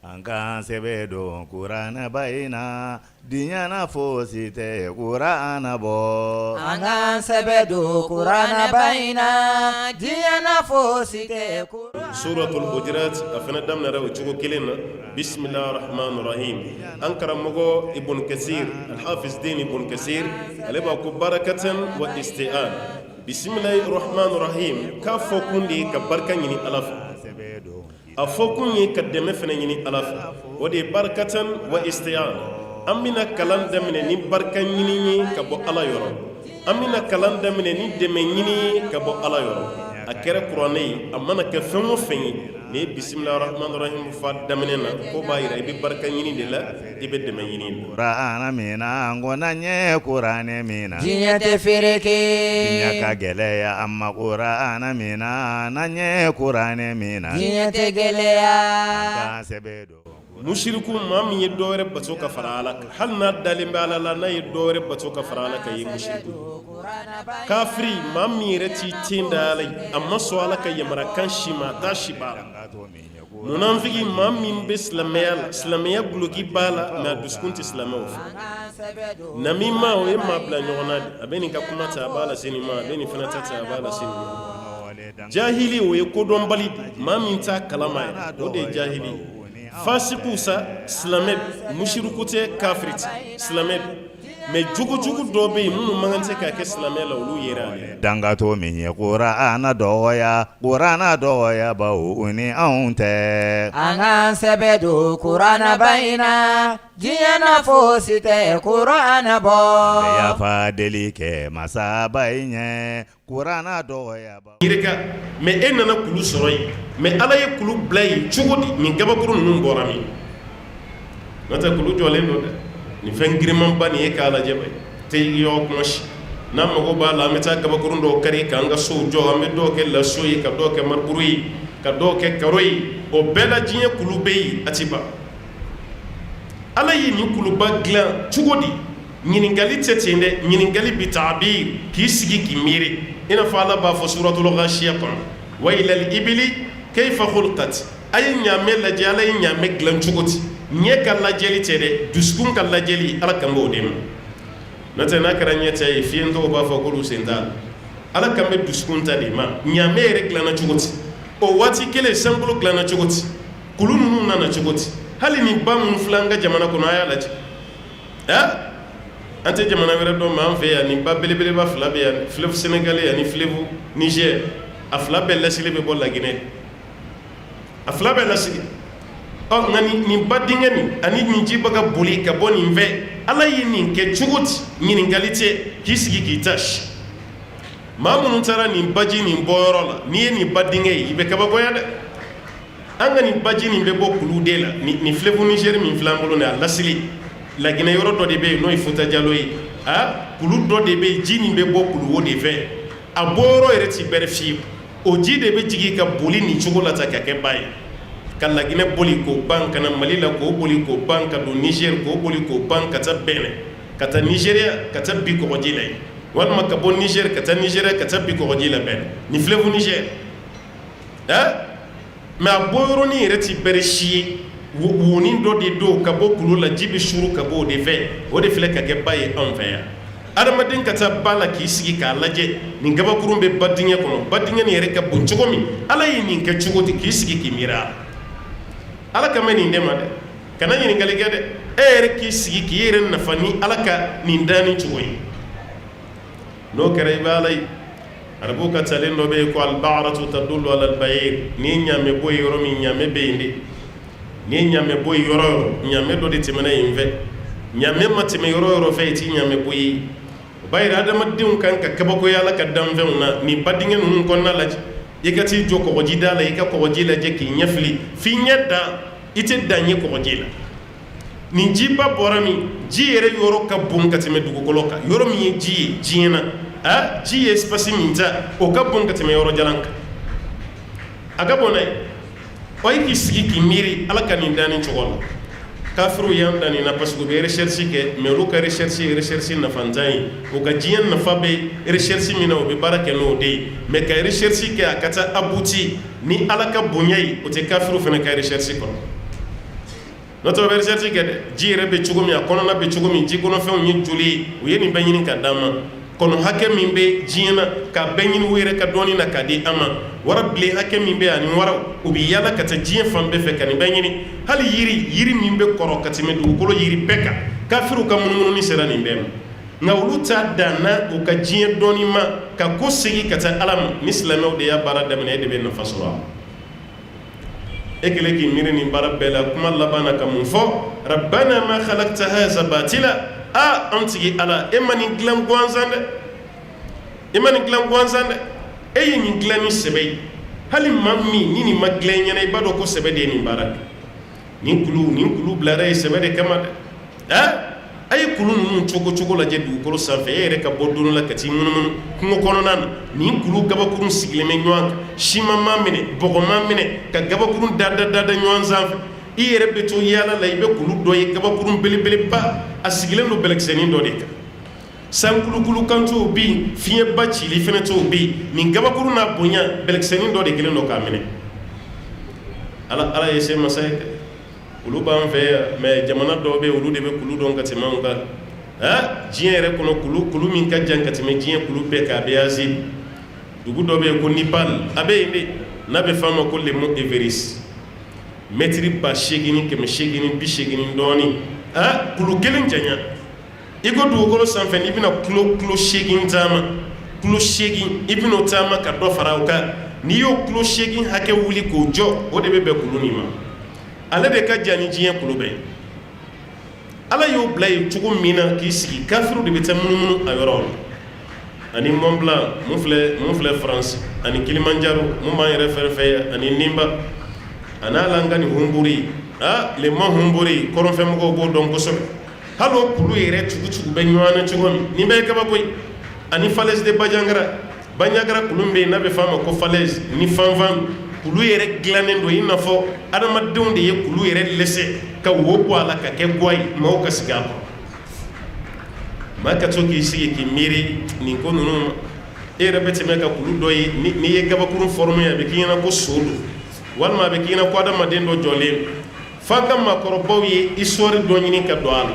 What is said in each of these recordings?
Angan sebedo Kurana baina Dinyana fosite Kurana bo Angan sebedo Kurana baina Dinyana fosite Suratul Hujurat afana damna raw chugo kelena Bismillahir Rahmanir Rahim Ankara mogo Ibn Kathir Al-Hafiz Din Ibn Kathir aleba ku barakatan wa isti'an Bismillahir Rahmanir Rahim ka fokundi ka barkan yini alaf afokun yi ka deme fana yini alaf wadi barakatan wa isti'an amina kalan damne ni barkan yini ka bo ala yoro amina kalan damne ni deme yini ka bo ala yoro akere qur'ani amana ka fengo fengi ni bismillahir rahmanir rahim fa damnena ko bayira ibi barkan yini de la ibe deme yini Qur'ana mina ngona nye Qur'ane mina Jinya te fereke Jinya ka geleya amma Qur'ana mina nanye Qur'ane mina Jinya te geleya Angan sebedo mushriku mam yi doore bato ka farala hal na dalimbe ala la na yi doore bato ka farala ka yi mushriku kafiri mam yi reti tindalai amma so ala ka yamara kan shima ta shibara munafiki mam min bislamaya guluki bala na duskunti islamaw namima o yema bla nyona abeni ka kuma ta bala sinima abeni fana ta bala sinima jahili o yekodon bali mam min ta kalama o de jahili fasiku sa slamed mushrikute kafrit slamed me jugu dobe munu mangante ka ke slamela ulu yera dangato minye Qur'ana doya ba uni aunte Angan sebedo Kurana baina Dinyana fosite Kurana bo ya fa delike masabainye Qur'ana doya ba ireka me enana kulu soroy me alaye kulu blay chugodi ni gabakuru nun borami nata kulu jole no da ni fengriman bani e kala jebe te yo mosh na mago ba la meta gabakuru ndo kari kanga so jo ambe do ke la soyi ka do ke marburi ka do ke karoyi o bela jinye kulu beyi atiba alaye ni kulu bagla chugodi nyiningali tetende nyiningali bitabir kisigi kimiri ina fala ba fa suratul ghashiya kon wa ila al ibli kayfa khulqat ay nyame la jala nyame glan chugoti nye kala jeli tede duskun kala jeli ala kambo dem nata nakaranya tay fiendo ba fa kulu senda ala kambe duskun tadi ma nyame re glana chugoti o wati kele sambulu glana chugoti kulunu nana chugoti hali ni bamun flanga jamana kuna ya laji ante jamana wɛrɛ dɔ ma an fɛ yan ni ba belebeleba fila bɛ yan fleuve sénégalais ani fleuve niger a fila bɛɛ lasili bɛ bɔ laginɛ a fila bɛɛ lasili nka nin ba denkɛ nin ani nin jiba ka boli ka bɔ nin fɛ ala ye nin kɛ cogo di ɲininkali tɛ k'i sigi k'i tasi maa minnu taara nin baji nin bɔyɔrɔ la n'i ye nin ba denkɛ ye i bɛ kabakoya dɛ an ka nin baji nin bɛ bɔ kulu de la nin fleuve niger min filɛ an bolo nin a lasili laginɛ yɔrɔ dɔ de bɛ yen n'o ye Fouta Diallo ye kulu dɔ de bɛ yen ji nin bɛ bɔ kulu o de fɛ a bɔyɔrɔ yɛrɛ ti bɛrɛ fiyewu o ji de bɛ jigin ka boli nin cogo la ta ka kɛ ba ye ka laginɛ boli k'o ban ka na Mali la k'o boli k'o ban ka don Niger k'o boli k'o ban ka taa Benin ka taa Nigéria ka taa bi kɔgɔji la yen walima ka bɔ Niger ka taa Nigéria ka taa bi kɔgɔji la Benin ni fleuve Niger mais a bɔyɔrɔnin yɛrɛ ti bɛrɛ si ye woni dɔ de do ka bɔ kulu la ji bɛ suru ka bɔ o de fɛ o de filɛ ka kɛ ba ye anw fɛ yan adamaden ka taa ba la k'i sigi k'a lajɛ nin gabakurun bɛ ba dingɛ kɔnɔ ba dingɛ nin yɛrɛ ka bon cogo min ala ye nin kɛ cogo di k'i sigi k'i miiri a ala ka mɛ nin dɛ ma dɛ kana ɲininkali kɛ dɛ e yɛrɛ k'i sigi k'i yɛrɛ nafa ni ala ka nin danni cogo ye n'o kɛra i bɛ ala ye arabu ka talen dɔ bɛ yen ko al-ba'ratu tadullu ala al-ba'ir ni ɲaamɛ bɔ yen yɔrɔ min ɲaamɛ bɛ yen de ni ɲaamɛ bɔ yen yɔrɔ o yɔrɔ ɲaamɛ dɔ de tɛmɛna yen fɛ ɲaamɛ ma tɛmɛ yɔrɔ o yɔrɔ fɛ i ti ɲaamɛ bɔ yen o b'a yira adamadenw kan ka kabakoya ala ka danfɛnw na nin ba dingɛ ninnu kɔnɔna lajɛ i ka t'i jɔ kɔgɔji da la i ka kɔgɔji lajɛ k'i ɲɛ fili f'i ɲɛ dan i tɛ dan ye kɔgɔji la nin jiba bɔra min ji yɛrɛ yɔrɔ ka bon ka tɛmɛ dugukolo kan yɔrɔ min ye ji ye diɲɛ na ji ye espace min ta o ka bon ka tɛmɛ yɔrɔ jalan kan a ka bon n'a ye wa i k'i sigi k'i miiri ala ka nin danni cogo la kafiru y'an danni na parce que u bɛ recherche kɛ mais olu ka recherche ye recherche nafantan ye o ka diɲɛ nafa bɛ recherche min na o bɛ baara kɛ n'o de ye mais ka recherche kɛ a ka taa abouti ni ala ka bonya ye o tɛ kafiru fana ka recherche kɔnɔ n'o verset kɛ ji yɛrɛ bɛ cogo min a kɔnɔna bɛ cogo min ji kɔnɔfɛnw ye joli u ye nin bɛɛ ɲini ka d'an ma kɔnɔ hakɛ min bɛ diɲɛ na ka bɛɛ ɲini u yɛrɛ ka dɔɔni na ka di an ma wara bilen hakɛ min bɛ ani waraw u bɛ yaala ka taa diɲɛ fan bɛɛ fɛ ka nin bɛɛ ɲini hali yiri min bɛ kɔrɔ ka tɛmɛ dugukolo yiri bɛɛ kan kafiriw ka munumununi sera nin bɛɛ ma nka olu t'a dan na u ka diɲɛ dɔɔni ma ka ko segin ka taa ala ma ni silamɛw de y'a baara daminɛ e de bɛ nafa sɔrɔ e kɛlen k'i miiri nin baara bɛɛ la kuma laban na ka mun fɔ rabbana ma khalaqta hadha batila an tigi ala e ma nin dilan gansan dɛ e ma nin dilan gansan dɛ e ye nin dilan ni sɛbɛ ye hali maa min ni nin ma dilan ɲɛna i b'a dɔn ko sɛbɛ de ye nin baara kɛ nin kulu bilara ye sɛbɛ de kama dɛ a ye kulu ninnu cogo lajɛ dugukolo sanfɛ e yɛrɛ ka bɔ don la ka t'i munumunu kungo kɔnɔna na nin kulu gabakurun sigilen bɛ ɲɔgɔn kan siman ma minɛ bɔgɔ ma minɛ ka gabakurun da ɲɔgɔn sanfɛ i yɛrɛ bɛ to yaala la i bɛ kulu dɔ ye gabakurun belebeleba a sigilen don bɛlɛkisɛnin dɔ de kan san kulukulu kan t'o bi yen fiɲɛba cili fɛnɛ t'o bi yen nin gabakurun n'a bonya bɛlɛkisɛnin dɔ de kelen don k'a minɛ ala ye se masa ye dɛ olu b'an fɛ yan mɛ jamana dɔw bɛ yen olu de bɛ kulu dɔn ka tɛmɛ anw kan diɲɛ yɛrɛ kɔnɔ kulu min ka jan ka tɛmɛ diɲɛ kulu bɛɛ kan a bɛ Asie dugu dɔ bɛ yen ko Nipal a bɛ yen de n'a bɛ f'a ma ko le mont Everest mètre 8,880 dɔɔni kulu kelen janya i ko dugukolo sanfɛ n'i bɛna kilo 8 taama kilo 8 i bɛn'o taama ka dɔ fara o kan n'i y'o kilo 8 hakɛ wuli k'o jɔ o de bɛ bɛn kulu nin ma ale de ka jan ni diɲɛ kulu bɛɛ ala y'o bila yen cogo min na k'i sigi kafiru de bɛ taa munumunu a yɔrɔ la ani Mont Blanc mun filɛ France ani Kilimanjaro mun b'an yɛrɛ fɛ ani Nimba a n'a langa ni Humburi le Mont Humburi kɔrɔnfɛmɔgɔw b'o dɔn kosɛbɛ hali o kulu yɛrɛ cugu bɛ ɲɔgɔn na cogo min nin bɛɛ ye kabako ye ani falaise de Bandiagara kulu bɛ yen n'a bɛ f'a ma ko falaise ni fanfan kulu yɛrɛ dilannen don i n'a fɔ adamadenw de ye kulu yɛrɛ lɛsɛ ka wo bɔ a la ka kɛ guwa ye maaw ka sigi a kɔrɔ maa ka to k'i sigi k'i miiri nin ko ninnu ma e yɛrɛ bɛ tɛmɛ ka kulu dɔ ye n'i ye gabakurun former a bɛ k'i ɲɛna ko so don walima a bɛ k'i ɲɛna ko adamaden dɔ jɔlen f'a ka maakɔrɔbaw ye histoire dɔ ɲini ka don a la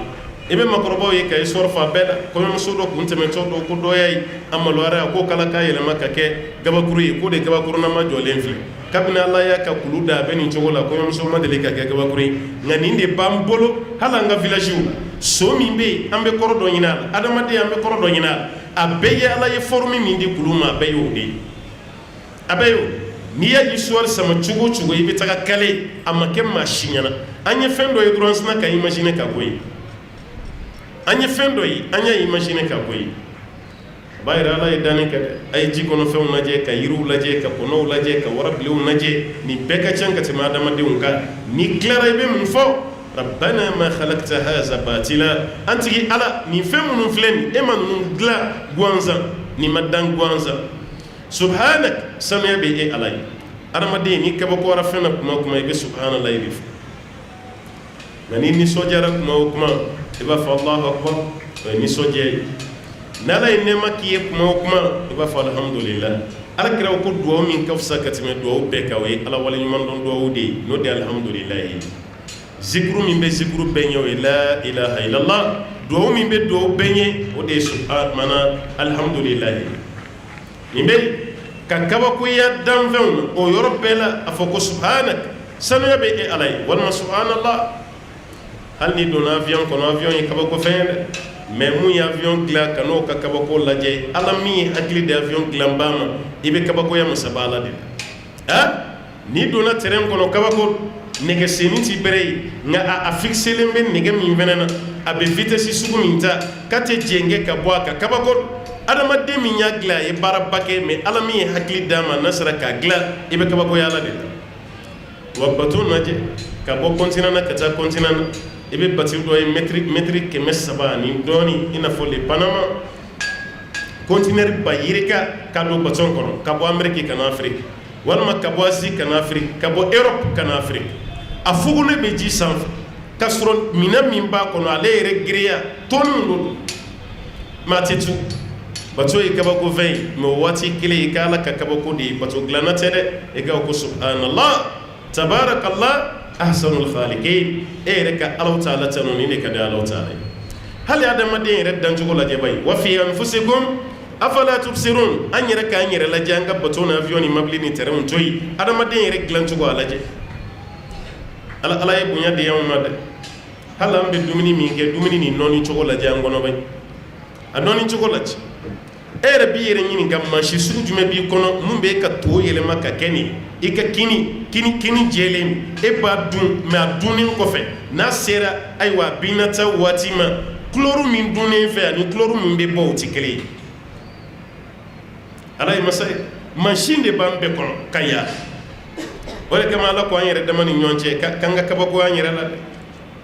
i bɛ maakɔrɔbaw ye ka histoire fa bɛɛ la kɔɲɔmuso dɔ kun tɛmɛtɔ dɔ ko dɔ y'a ye a maloyara a ko k'ala k'a yɛlɛma ka kɛ gabakuru ye k'o de gabakurunama jɔlen filɛ kabini ala y'a ka kulu da a bɛ nin cogo la kɔɲɔmuso ma deli ka kɛ gabakuru ye nka nin de b'an bolo hali an ka village la so min bɛ yen an bɛ kɔrɔ dɔ ɲini a la adamaden an bɛ kɔrɔ dɔ ɲini a la a bɛɛ ye ala ye forme min di kulu ma a bɛɛ y'o de ye a bɛɛ y'o n'i y'a histoire sama cogo o cogo i bɛ taga kale a ma kɛ maa si ɲɛna an ye fɛn dɔ ye dɔrɔn sina ka imaginer ka bɔ yen an ye fɛn dɔ ye an y'a imaginer ka bɔ yen a b'a yira ala ye danni kɛ dɛ a ye ji kɔnɔfɛnw lajɛ ka yiriw lajɛ ka kɔnɔw lajɛ ka warabilenw lajɛ nin bɛɛ ka ca ka tɛmɛ adamadenw kan n'i tilara i bɛ mun fɔ rabbana ma khalaqta hadha batila an tigi ala nin fɛn minnu filɛ nin e ma ninnu dilan gansan nin ma dan gansan subhanak sanuya bɛ e ala ye adamaden n'i kabakɔra fɛn na kuma o kuma i bɛ subhanallah de fɔ nka n'i nisɔndiyara kuma o kuma i b'a fɔ Allahu akbar o ye nisɔndiya ye n'ala ye nɛɛma k'i ye kuma o kuma i b'a fɔ alhamdulillah alakira ko duwawu min ka fisa ka tɛmɛ duwawu bɛɛ kan o ye ala waleɲuman dɔn duwawu de ye n'o de ye alhamdulillah ye zikuru min bɛ zikuru bɛɛ ɲɛ o ye la ilaha illallah duwawu min bɛ duwawu bɛɛ ɲɛ o de ye subhana alhamdulillah ye nin bɛ ka kabakoya danfɛnw na o yɔrɔ bɛɛ la a fɔ ko subhanak sanuya bɛ e ala ye walima subhanallah hali ni donna avion kɔnɔ avion ye kabako fɛn ye dɛ mais mun ye avion dilan ka n'o ka kabako lajɛ ala min ye hakili di avion dilanbaa ma i bɛ kabakoya masaba ala de la n'i donna terrain kɔnɔ kabako nɛgɛsenni ti bɛrɛ ye nka a fixelen bɛ nɛgɛ min fɛnɛ na a bɛ vitesse sugu min ta k'a tɛ jɛngɛ ka bɔ a kan kabako adamaden min y'a dilan a ye baaraba kɛ mais ala min ye hakili d'a ma n'a sera k'a dilan i bɛ kabakoya ala de la wa bateau lajɛ ka bɔ continent na ka taa continent na i bɛ bateau dɔ ye mètre 300 ani dɔɔni i n'a fɔ le Panama conteneur ba yirika ka don bateau kɔnɔ ka bɔ Amérique ka na Afrique walima ka bɔ Asie ka na Afrique ka bɔ Europe ka na Afrique a fugulen bɛ ji sanfɛ k'a sɔrɔ minɛn min b'a kɔnɔ ale yɛrɛ giriya tonne don maa tɛ tu bateau ye kabako fɛn ye mais o waati kelen i ka ala ka kabako de ye bateau dilanna tɛ dɛ i ka ko subhanallah tabarakallah ahsanul khaliqin ere ka Allah ta'ala tanu ni ne ka da Allah ta'ala hal ya da madin ere dan jogo la je bay wa fi anfusikum afala tubsirun an yere ka an yere la janga batona avion mabli ni tere on toyi adama den yere glan jogo ala je ala ye bunya de yawma de hala ambe dumini mi ke dumini ni noni jogo la jango no bay anoni jogo la ci ere bi yere nyini gam manchi su jume bi kono mumbe ka to yele maka keni ika kini jelen e ba dun me adunin ko fe na sera aywa binata watima kloru min dunin fe ani kloru min be bo ti kele ala yi masay machine de bam be kono kaya wala kama ala ko anyere damani nyonche kanga kabako anyere la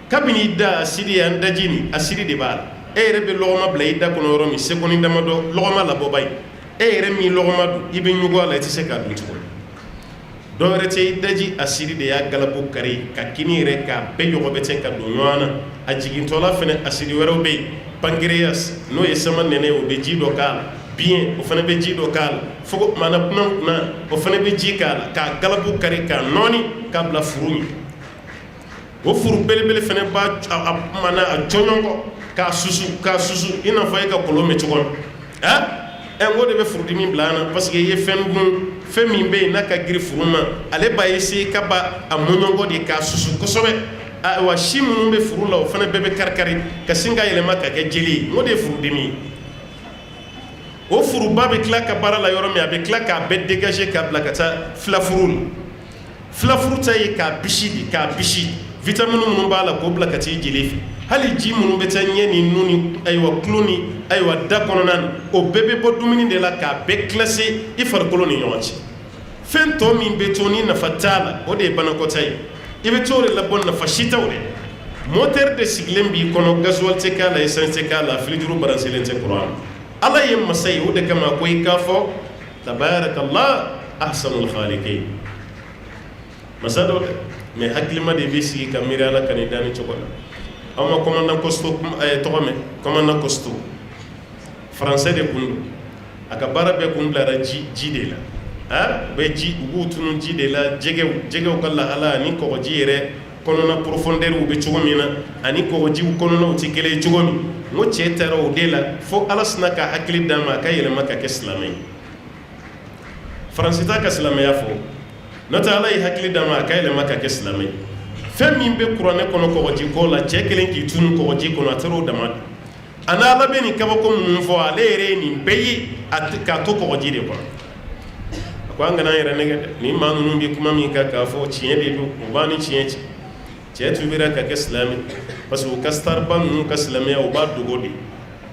kabini da asiri an dajini asiri de bala ere be logoma blaida kono romi sekoni damado logoma la bobay ere mi logoma du ibe nyugo ala ti se ka du tuko do rete daji asiri de ya galabo kare ka kinire ka be yogo be te ka do nyana ajigin tola fene asiri wero be pancreas no yesama nene o be jido kala bien o fana be jido kala fogo mana na o fana be ji kala ka galabo kare ka noni ka bla furu o furu belebele fana ba mana a jonyongo ka susu ina fay ka kolome tugon en ngode be furu dimi blana parce que ye femi be na ka giri furuma ale ba yesi ka ba amunyongo de ka susu kosobe wa shimu be furu la o fana bebe karkari ka singa yele maka ke jeli ngode furu dimi o furu ba be kla ka bara la yoro mi abe kla ka be dégager ka blakata fla furu tay ka bishi vitamine mun ba la ko blakati jeli hali ji mun be tanye ni nuni aywa kloni aywa dakononan o bebe bo dumini de la ka be classé ifar koloni yonchi fen to min be toni na fatala o de bana ko tay ibe tore la bonna fashita wore moteur de siglem bi kono gasoil te kala essence te kala flijuru baranselen te qur'an ala yem masay o de kama ko ikafo tabarakallah ahsanul khaliqin masado me haklima de bisi kamira la kanidani chokola ama commandant costo tokome commandant costo français de kundu aka barabe kundara ji de la be ji ubutunu ji de la jege kala ala ni ko ji yere kono na profondeur u be chugomina ani ko ji kono na uti kele chugomi mo chetaro de la fo alasna ka hakli dama ka yele maka ke islamai français ta ka islamai fo nota ala hakli dama ka yele maka ke islamai fem min be qur'ane kono ko ji ko la chekelen ki tunu ko ji kono ataro dama ana la be ni kabako mun fo alere ni beyi atka to ko ji de ko ko angana yere nege ni manu nun bi kuma min ka fo ciye de do ubani ciye tu bira ka islami parce que kastar ban nun ka islami o ba dugodi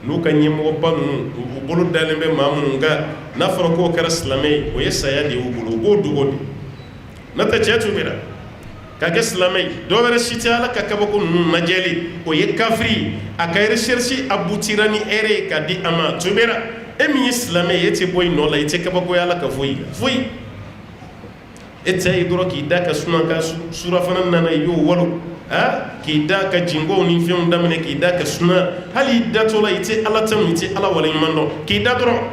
nu kan yimo ban nun bulu dalembe mamun ga na faro ko kar islami o yesaya de bulu go dugodi nata ciye tu bira ka islami do wara shiti ala ka kabako nun majeli o ye kafri akay recherche abutirani ere ka di ama tu bira emi islami yete boy no la yete kabako yala ka foi ete idoro ki da ka suna ka sura fanan nana yo walu ki da ka jingo ni fion damene ki da ka suna hali da to la yete ala tan yete ala wala yimando ki da doro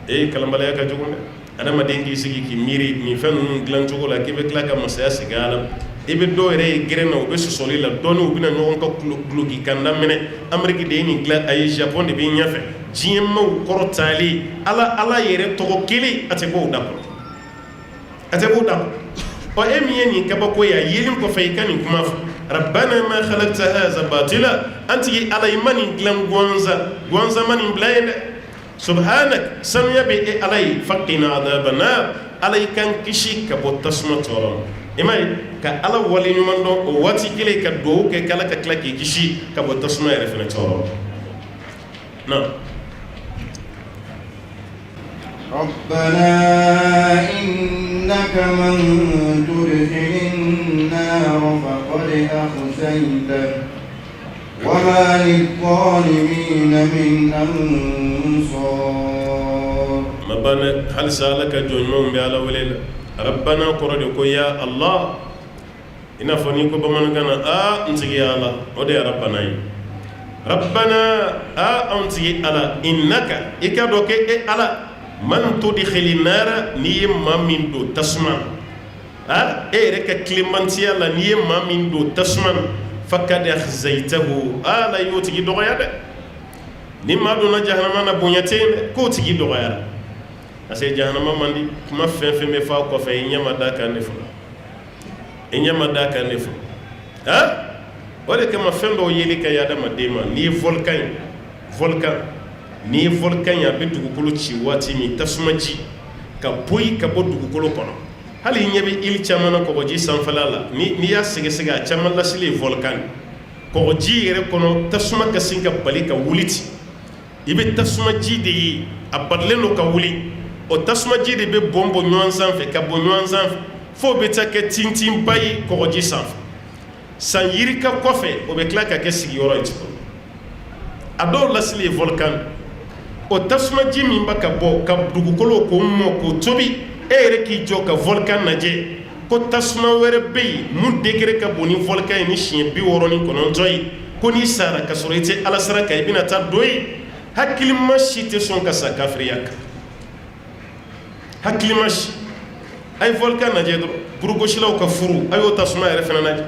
kalambala ya ka jogonde adama dengi sigi ki miri ni fenu glan jogo la ke be kla ka masaya sigala ibe do re grena o be sosoli la donu bina no ko glugi kanda mene ameriki de ni gla ay japon de bi nyafe jiyemma korotali ala yere to ko kili ate bo dako o emi ni kabako ya yelin ko fay kan kuma rabbana ma khalaqta hadha batila anti ala imani glan gonza mani blind subhanak samya bi alai faqina adabana alai kan kishi kabo tasma toron imai ka ala wali nyuman do o wati kile ka do ke kala ka klaki kishi kabo tasma ya refena toron na ربنا إنك من تدخل النار فقد أخزيته وما للظالمين من أنصار مبانا هل سألك جنون بألا وليلا ربنا قرد يا الله إنا فنيكو بمانكنا انتقي يا الله ودي ربنا انتقي الله إنك إكادوك ألا من تدخل النار نيم من دو تسمع e yɛrɛ ka tilemantiya la n'i ye maa min don tasuma fakad akhzaytahu ala y'o tigi dɔgɔya dɛ ni maa donna jahanama na bonya tɛ yen dɛ k'o tigi dɔgɔyara parce que jahanama man di kuma fɛn fɛn bɛ fɔ a kɔfɛ i ɲɛ ma da kan de fɔlɔ i ɲɛ ma da kan de fɔlɔ o de kama fɛn dɔw yeli ka ye adamaden ma n'i ye volcan ye n'i ye volcan ye a bɛ dugukolo ci waati min tasuma ji ka bɔ ka bɔ dugukolo kɔnɔ hali i ɲɛ bɛ île caman na kɔgɔji sanfɛla la n'i y'a sɛgɛsɛgɛ a caman lasili ye volcan kɔgɔji yɛrɛ kɔnɔ tasuma ka sin ka bali ka wuli ten i bɛ tasuma ji de ye a balilen don ka wuli o tasuma ji de bɛ bɔn ɲɔgɔn sanfɛ ka bɔ ɲɔgɔn sanfɛ fo bɛ taa kɛ tintinba ye kɔgɔji sanfɛ san yirika kɔfɛ o bɛ tila ka kɛ sigiyɔrɔ ye tuguni a dɔw lasili ye volcan o tasuma ji min bɛ ka bɔ ka dugukolo k'o mɔ k'o tobi e yɛrɛ k'i jɔ ka volcan lajɛ ko tasuma wɛrɛ bɛ yen mun degré ka bon ni volcan ye ni siɲɛ 69 ye ko n'i sara ka sɔrɔ i tɛ ala sara kan i bɛna taa dɔ ye hakilima si tɛ sɔn ka sa kafiriya kan hakilima si a ye volcan lajɛ dɔrɔn burugosilaw ka furu a y'o tasuma yɛrɛ fana lajɛ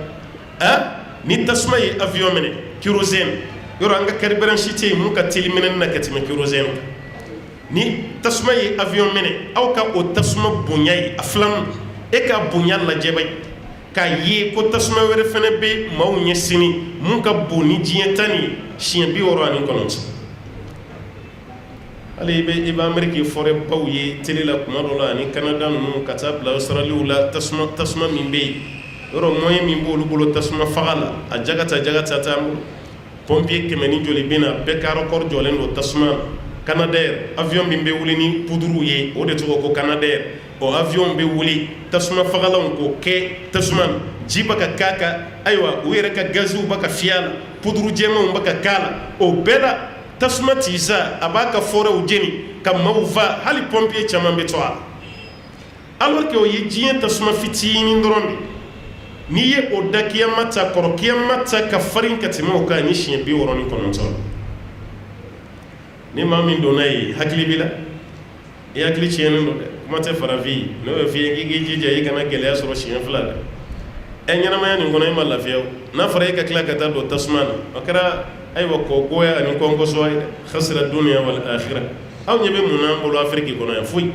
ni tasuma ye avion minɛ kérosène yɔrɔ an ka carburant si tɛ yen mun ka teli minɛni na ka tɛmɛ kérosène kan ni tasuma ye avion minɛ aw ka o tasuma bonya ye a filanan e ka bonya lajɛ ba k'a ye ko tasuma wɛrɛ fana bɛ maaw ɲɛ sini mun ka bon ni diɲɛ ta ni siɲɛ 69 hali i bɛ Amérique forêt baw ye télé la kuma dɔ la ani Canada ninnu ka taa bila Australie la tasuma min bɛ yen yɔrɔ moyen min b'olu bolo tasuma faga la a jagata t'an bolo pompier 100 ni joli bɛ na bɛɛ ka record jɔlen don tasuma na Canadair avion min bɛ wuli ni poudre ye o de tɔgɔ ko Canadair o avion bɛ wuli tasuma fagalanw k'o kɛ tasuma na ji bɛ ka k'a kan ayiwa u yɛrɛ ka gaziw bɛ ka fiyɛ a la poudre jɛmanw bɛ ka k'a la o bɛɛ la tasuma ti sa a b'a ka forêtw jeni ka maaw fa hali pompier caman bɛ to a la alors que o ye diɲɛ tasuma fitinin dɔrɔn de n'i ye o da kiyama ta kɔrɔ kiyama ta ka farin ka tɛmɛ o kan ni siɲɛ 69 ni maa min donna ye hakili b'i la i hakili tiɲɛnen don dɛ kuma tɛ farafin ye n'o bɛ f'i ye k'i k'i jija i kana gɛlɛya sɔrɔ siɲɛ 2 dɛ ɲɛnamaya nin kɔnɔ i ma lafiya o n'a fɔra e ka tila ka taa don tasuma na o kɛra ayiwa kɔgɔya ani kɔnkɔsɔ ye dɛ khasira dunya wal akhira aw ɲɛ bɛ mun n'an bolo Afiriki kɔnɔ yan foyi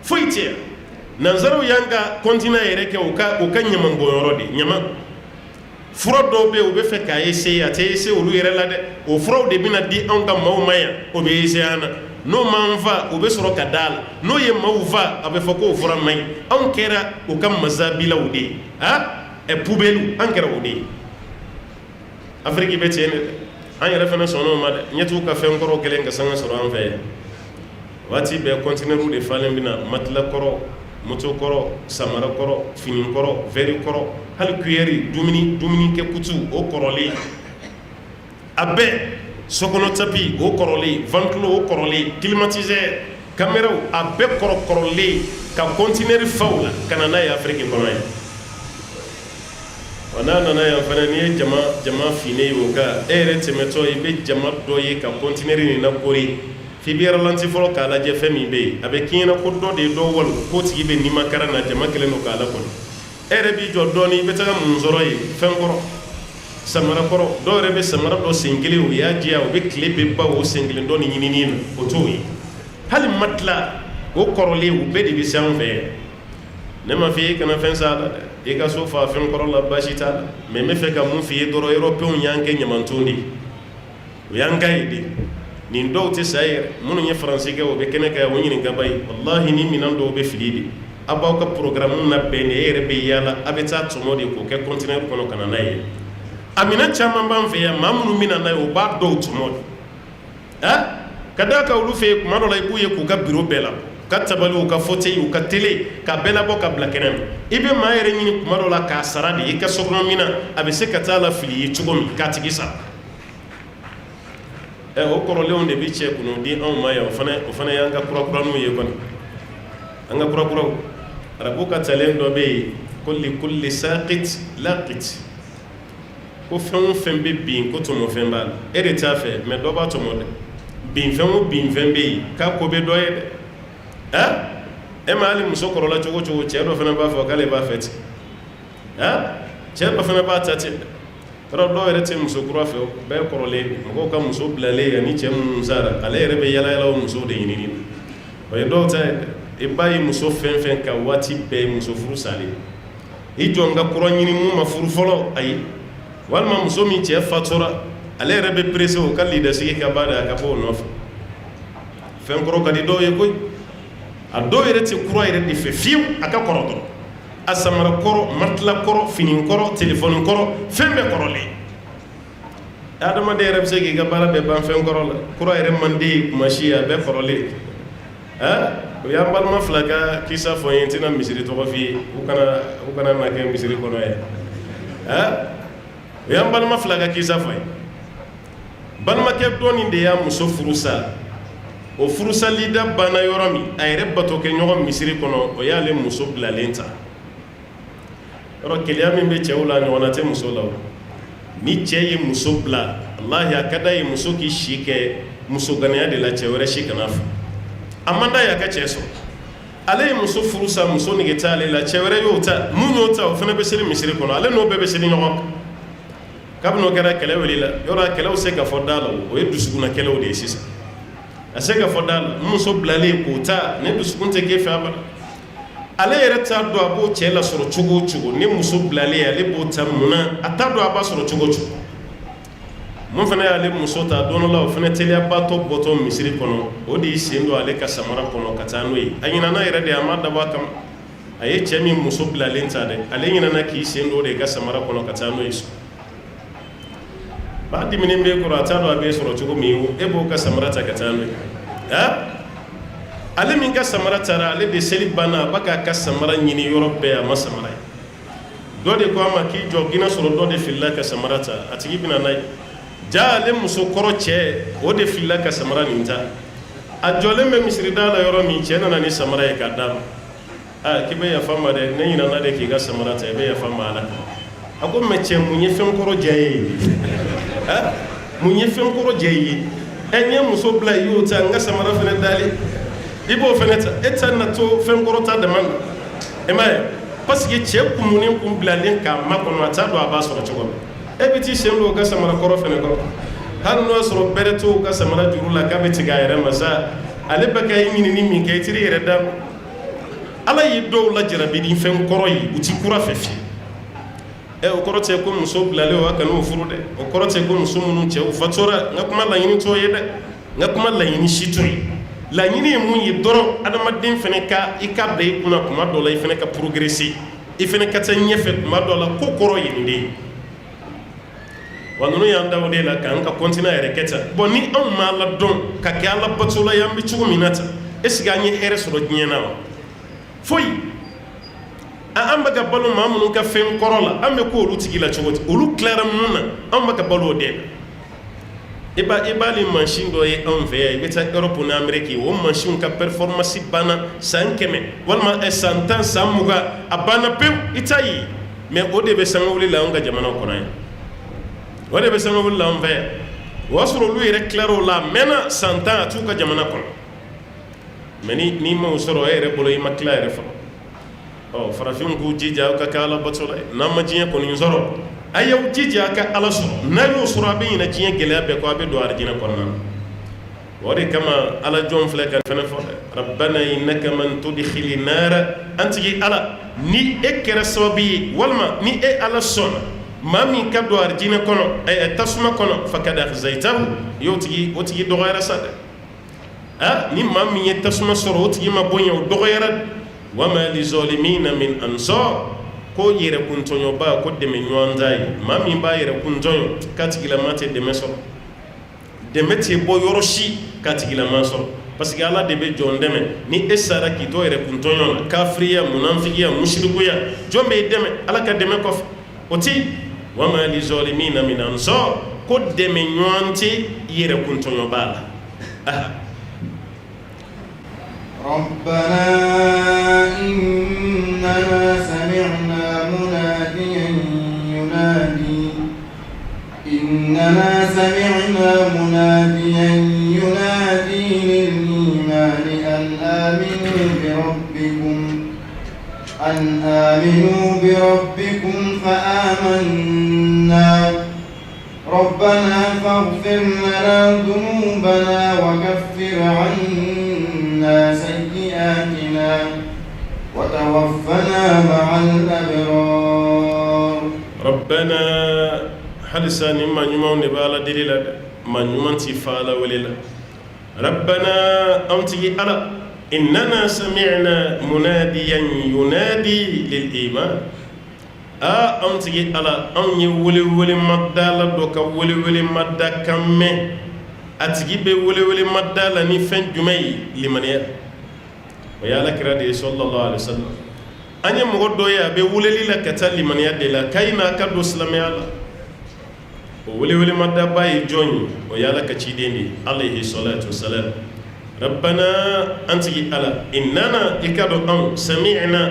foyi tɛ yan nanzaraw y'an ka continent yɛrɛ kɛ u ka ɲamanbɔnyɔrɔ de ɲaman fura dɔw bɛ yen u bɛ fɛ k'a essayer a tɛ essayer olu yɛrɛ la dɛ o furaw de bɛna di anw ka maaw ma yan o bɛ essayer an na n'o m'an fa o bɛ sɔrɔ ka d'a la n'o ye maaw fa a bɛ fɔ k'o fura man ɲi anw kɛra u ka mazabilaw de ye poubelle an kɛra o de ye Afiriki bɛ ten de dɛ an yɛrɛ fana sɔnn'o ma dɛ ɲɛ t'u ka fɛn kɔrɔw kɛlen ka sanga sɔrɔ an fɛ yan waati bɛɛ conteneurs de falen bɛna matelas kɔrɔ moto kɔrɔ samara kɔrɔ fini kɔrɔ verre kɔrɔ hali cuillère dumuni kɛ kutu o kɔrɔlen a bɛɛ sokɔnɔ tapi o kɔrɔlen ventilo o kɔrɔlen climatiseur caméraw a bɛɛ kɔrɔlen ka conteneur faw la ka na n'a ye Afiriki kɔnɔ yan wa n'a nana yan fana n'i ye jama finen ye o kan e yɛrɛ tɛmɛtɔ i bɛ jama dɔ ye ka conteneur nin lakori f'i bɛ ralentir fɔlɔ k'a lajɛ fɛn min bɛ yen a bɛ k'i ɲɛna ko dɔ de ye dɔ walo k'o tigi bɛ nimakara na jama kɛlen don k'a lakɔli e yɛrɛ b'i jɔ dɔɔnin i bɛ taga mun sɔrɔ yen fɛn kɔrɔ samara kɔrɔ dɔw yɛrɛ bɛ samara dɔ sen kelen o y'a diya o bɛ tile bɛɛ ban o sen kelen dɔ nin ɲinini na o t'o ye hali matelas o kɔrɔlen o bɛɛ de bɛ se an fɛ yan ne ma f'i ye kana fɛn san a la dɛ i ka so fa fɛn kɔrɔ la baasi t'a la mais n bɛ fɛ ka mun f'i ye dɔrɔn européenw y'an kɛ ɲamanton de ye o y'an ka ye de nin dɔw tɛ sa yɛrɛ minnu ye faransi kɛ o bɛ kɛnɛ kan o ɲininkaba ye walahi ni minɛn dɔw bɛ fili de a b'aw ka programme labɛn de e yɛrɛ bɛ yaala a bɛ taa tɔmɔ de k'o kɛ conteneur kɔnɔ ka na n'a ye a minɛn caman b'an fɛ yan maa minnu bɛ na n'a ye o b'a dɔw tɔmɔ de ka d'a kan olu fɛ yen kuma dɔ la i b'u ye k'u ka bureau bɛɛ labɔ ka tabali u ka fauteuil u ka télé ka bɛɛ labɔ ka bila kɛnɛ ma i bɛ maa yɛrɛ ɲini kuma dɔ la k'a sara de i ka sokɔnɔ minɛn a bɛ se ka taa la fili ye cogo min k'a tigi sara o kɔrɔlenw de bɛ cɛ k'u di anw ma yan o fana y'an ka kurakuraniw ye kɔni an ka kurakuraw arabu ka talen dɔ bɛ yen ko likulli saqit laqit ko fɛn o fɛn bɛ bin ko tɔmɔfɛn b'a la e de t'a fɛ mais dɔ b'a tɔmɔ dɛ binfɛn o binfɛn bɛ yen k'a ko bɛ dɔ ye dɛ e ma ali muso kɔrɔla cogo cogo cɛ dɔ fana b'a fɔ k'ale b'a fɛ ten cɛ dɔ fana b'a ta ten yɔrɔ dɔw yɛrɛ tɛ muso kura fɛ bɛɛ kɔrɔlen mɔgɔw ka muso bilalen ani cɛ minnu sara ale yɛrɛ bɛ yala yala o muso de ɲinini o ye dɔw ta ye i b'a ye muso fɛn fɛn ka waati bɛɛ muso furu salen i jɔ n ka kura ɲini mun ma furu fɔlɔ ayi walima muso min cɛ fatura ale yɛrɛ bɛ pressé o ka lidasigi ka ba de a ka bɔ o nɔfɛ fɛn kɔrɔ ka di dɔw ye koyi a dɔw yɛrɛ tɛ kura yɛrɛ de fɛ fiyewu a ka kɔrɔ dɔrɔn a samara kɔrɔ matila kɔrɔ fini kɔrɔ telefɔni kɔrɔ fɛn bɛɛ kɔrɔlen adamaden yɛrɛ bɛ se k'i ka baara bɛɛ ban fɛn kɔrɔ la kura yɛrɛ man di kumasi a bɛɛ kɔrɔlen o y'an balima fila ka kisa fɔ n ye n tɛna misiri tɔgɔ f'i ye u kana na kɛ misiri kɔnɔ ye o y'an balima fila ka kisa fɔ ye balimakɛ dɔ nin de y'a muso furu sa o furusalida banna yɔrɔ min a yɛrɛ batokɛ ɲɔgɔn misiri kɔnɔ o y'ale muso bilalen ta yɔrɔ keleya min bɛ cɛw la ɲɔgɔnna tɛ muso la o ni cɛ ye muso bila walahi a ka d'a ye muso k'i si kɛ musoganiya de la cɛ wɛrɛ si kana fɔ a man d'a ye a ka cɛ sɔrɔ ale ye muso furu sa muso nege tɛ ale la cɛ wɛrɛ y'o ta mun y'o ta o fana bɛ seli misiri kɔnɔ ale n'o bɛɛ bɛ seli ɲɔgɔn kan kabini o kɛra kɛlɛ wulila yɔrɔ a kɛlɛw se ka fɔ da la o ye dusukuna kɛlɛw de ye sisan a se ka fɔ da la muso bilalen k'o ta ne dusukun tɛ k'e fɛ abada ale yɛrɛ t'a dɔn a b'o cɛ lasɔrɔ cogo o cogo ni muso bilalen ale b'o ta munna a t'a dɔn a b'a sɔrɔ cogo o cogo mun fana y'ale muso ta don dɔ la o fana teliyabatɔ bɔtɔ misiri kɔnɔ o de y'i sen don ale ka samara kɔnɔ ka taa n'o ye a ɲinana yɛrɛ de a ma dabɔ a kama a ye cɛ min muso bilalen ta dɛ ale ɲinana k'i sen don o de ka samara kɔnɔ ka taa n'o ye so ba diminen b'e kɔrɔ a t'a dɔn a b'e sɔrɔ cogo min e b'o ka samara ta ka taa n'o ye ale min ka samara taara ale de seli banna a b'a k'a ka samara ɲini yɔrɔ bɛɛ a ma samara ye dɔ de ko a ma k'i jɔ k'i na sɔrɔ dɔ de filila ka samara ta a tigi bɛna n'a ye ja ale muso kɔrɔ cɛ o de filila ka samara nin ta a jɔlen bɛ misirida la yɔrɔ min cɛ nana ni samara ye k'a d'a ma k'i bɛ yafa n ma dɛ ne ɲinana de k'i ka samara ta i bɛ yafa n ma ala a ko mɛ cɛ mun ye fɛn kɔrɔ diya ye mun ye fɛn kɔrɔ diya i ye n ye muso bila i y'o ta n ka samara fana dalen i b'o fana ta e ta na to fɛn kɔrɔ ta dama na i m'a ye parce que cɛ kumunen kun bilalen k'a makɔnɔ a t'a dɔn a b'a sɔrɔ cogo min e bɛ t'i sen don o ka samara kɔrɔ fana kɔrɔ hali n'o y'a sɔrɔ bɛrɛ t'o ka samara juru la k'a bɛ tigɛ a yɛrɛ ma sa ale bɛ ka ɲinini min kɛ i t'i yɛrɛ d'a ma ala ye dɔw lajarabi ni fɛn kɔrɔ ye u ti kura fɛ fiyewu o kɔrɔ tɛ ko muso bilalen o a kan'o furu dɛ o kɔrɔ tɛ ko muso minnu cɛw fatura n ka kuma laɲini t'o ye dɛ n ka kuma laɲini si t'o ye laɲini ye mun ye dɔrɔn adamaden fana ka i ka bila i kunna kuma dɔ la i fana ka progresser i fana ka taa ɲɛfɛ kuma dɔ la ko kɔrɔ ye nin de ye wa ninnu y'an daw de la k'an ka continuer yɛrɛ kɛ tan bon ni anw m'a la dɔn ka kɛ ala batola ye an bɛ cogo min na tan est-ce que an ye hɛrɛ sɔrɔ diɲɛ na wa foyi an bɛ ka balo maa minnu ka fɛn kɔrɔ la an bɛ ko olu tigi la cogo di olu tilara mun na an bɛ ka balo o de la i b'ale mansin dɔ ye anw fɛ yan i bɛ taa Europe ni Amérique o mansinw ka performance banna san 100 walima san 10 san 20 a banna pewu i t'a ye mais o de bɛ sanga wuli la anw ka jamana kɔnɔ yan o de bɛ sanga wuli la anw fɛ yan o y'a sɔrɔ olu yɛrɛ tilara o la a mɛnna san 10 a t'u ka jamana kɔnɔ mais n'i m'o sɔrɔ e yɛrɛ bolo i ma tila yɛrɛ fɔlɔ farafinw k'u jija aw ka kɛ ala batola ye n'an ma diɲɛ kɔni sɔrɔ a y'aw jija a ka ala sɔrɔ n'a y'o sɔrɔ a bɛ ɲinɛ diɲɛ gɛlɛya bɛɛ kɔ a bɛ don arijinɛ kɔnɔna na o de kama ala jɔn filɛ ka fɛnɛ fɔ dɛ rabbana innaka man tudkhili nara an tigi ala ni e kɛra sababu ye walima ni e ala sɔnna maa min ka don arijinɛ kɔnɔ tasuma kɔnɔ fakad akhzaytahu o tigi dɔgɔyara sa dɛ ni maa min ye tasuma sɔrɔ o tigi ma bonya o dɔgɔyara wama lizolimina min ansar ko yɛrɛ kuntɔɲɔba ko dɛmɛ ɲɔgɔn t'a ye maa min b'a yɛrɛ kuntɔɲɔ k'a tigilama tɛ dɛmɛ sɔrɔ dɛmɛ tɛ bɔ yɔrɔ si k'a tigilama sɔrɔ parce que ala de bɛ jɔn dɛmɛ ni e sara k'i to yɛrɛ kuntɔɲɔ na kafiriya munafikiya musirikuya jɔn bɛ dɛmɛ ala ka dɛmɛ kɔfɛ o ti wama lizolimina min ansar ko dɛmɛ ɲɔgɔn tɛ yɛrɛ kuntɔɲɔba la ربنا إننا سمعنا مناديا ينادي للإيمان أن آمنوا بربكم أن آمنوا بربكم فآمنا ربنا فاغفر لنا ذنوبنا وكفر عنا سيئاتنا وتوفنا مع الأبرار. ربنا حلسان ما نيمان نبالا دليلا ما نيمان تفالا وليلا. ربنا أنتي ألا إننا سمعنا مناديا ينادي للإيمان. أنتي ألا أني ولي مدالا دوكا ولي مدالا كمي أتجي ولي مدالا نفن جمعي لمنيا ويا لك رضي صلى الله عليه وسلم أني مغدويا بولي لك تالي منيا دلا كاينا كدو سلامي الله ولي مدالا باي جوني ويا لك تشيديني عليه الصلاة والسلام. ربنا أنتي ألا إننا إكادو أن سمعنا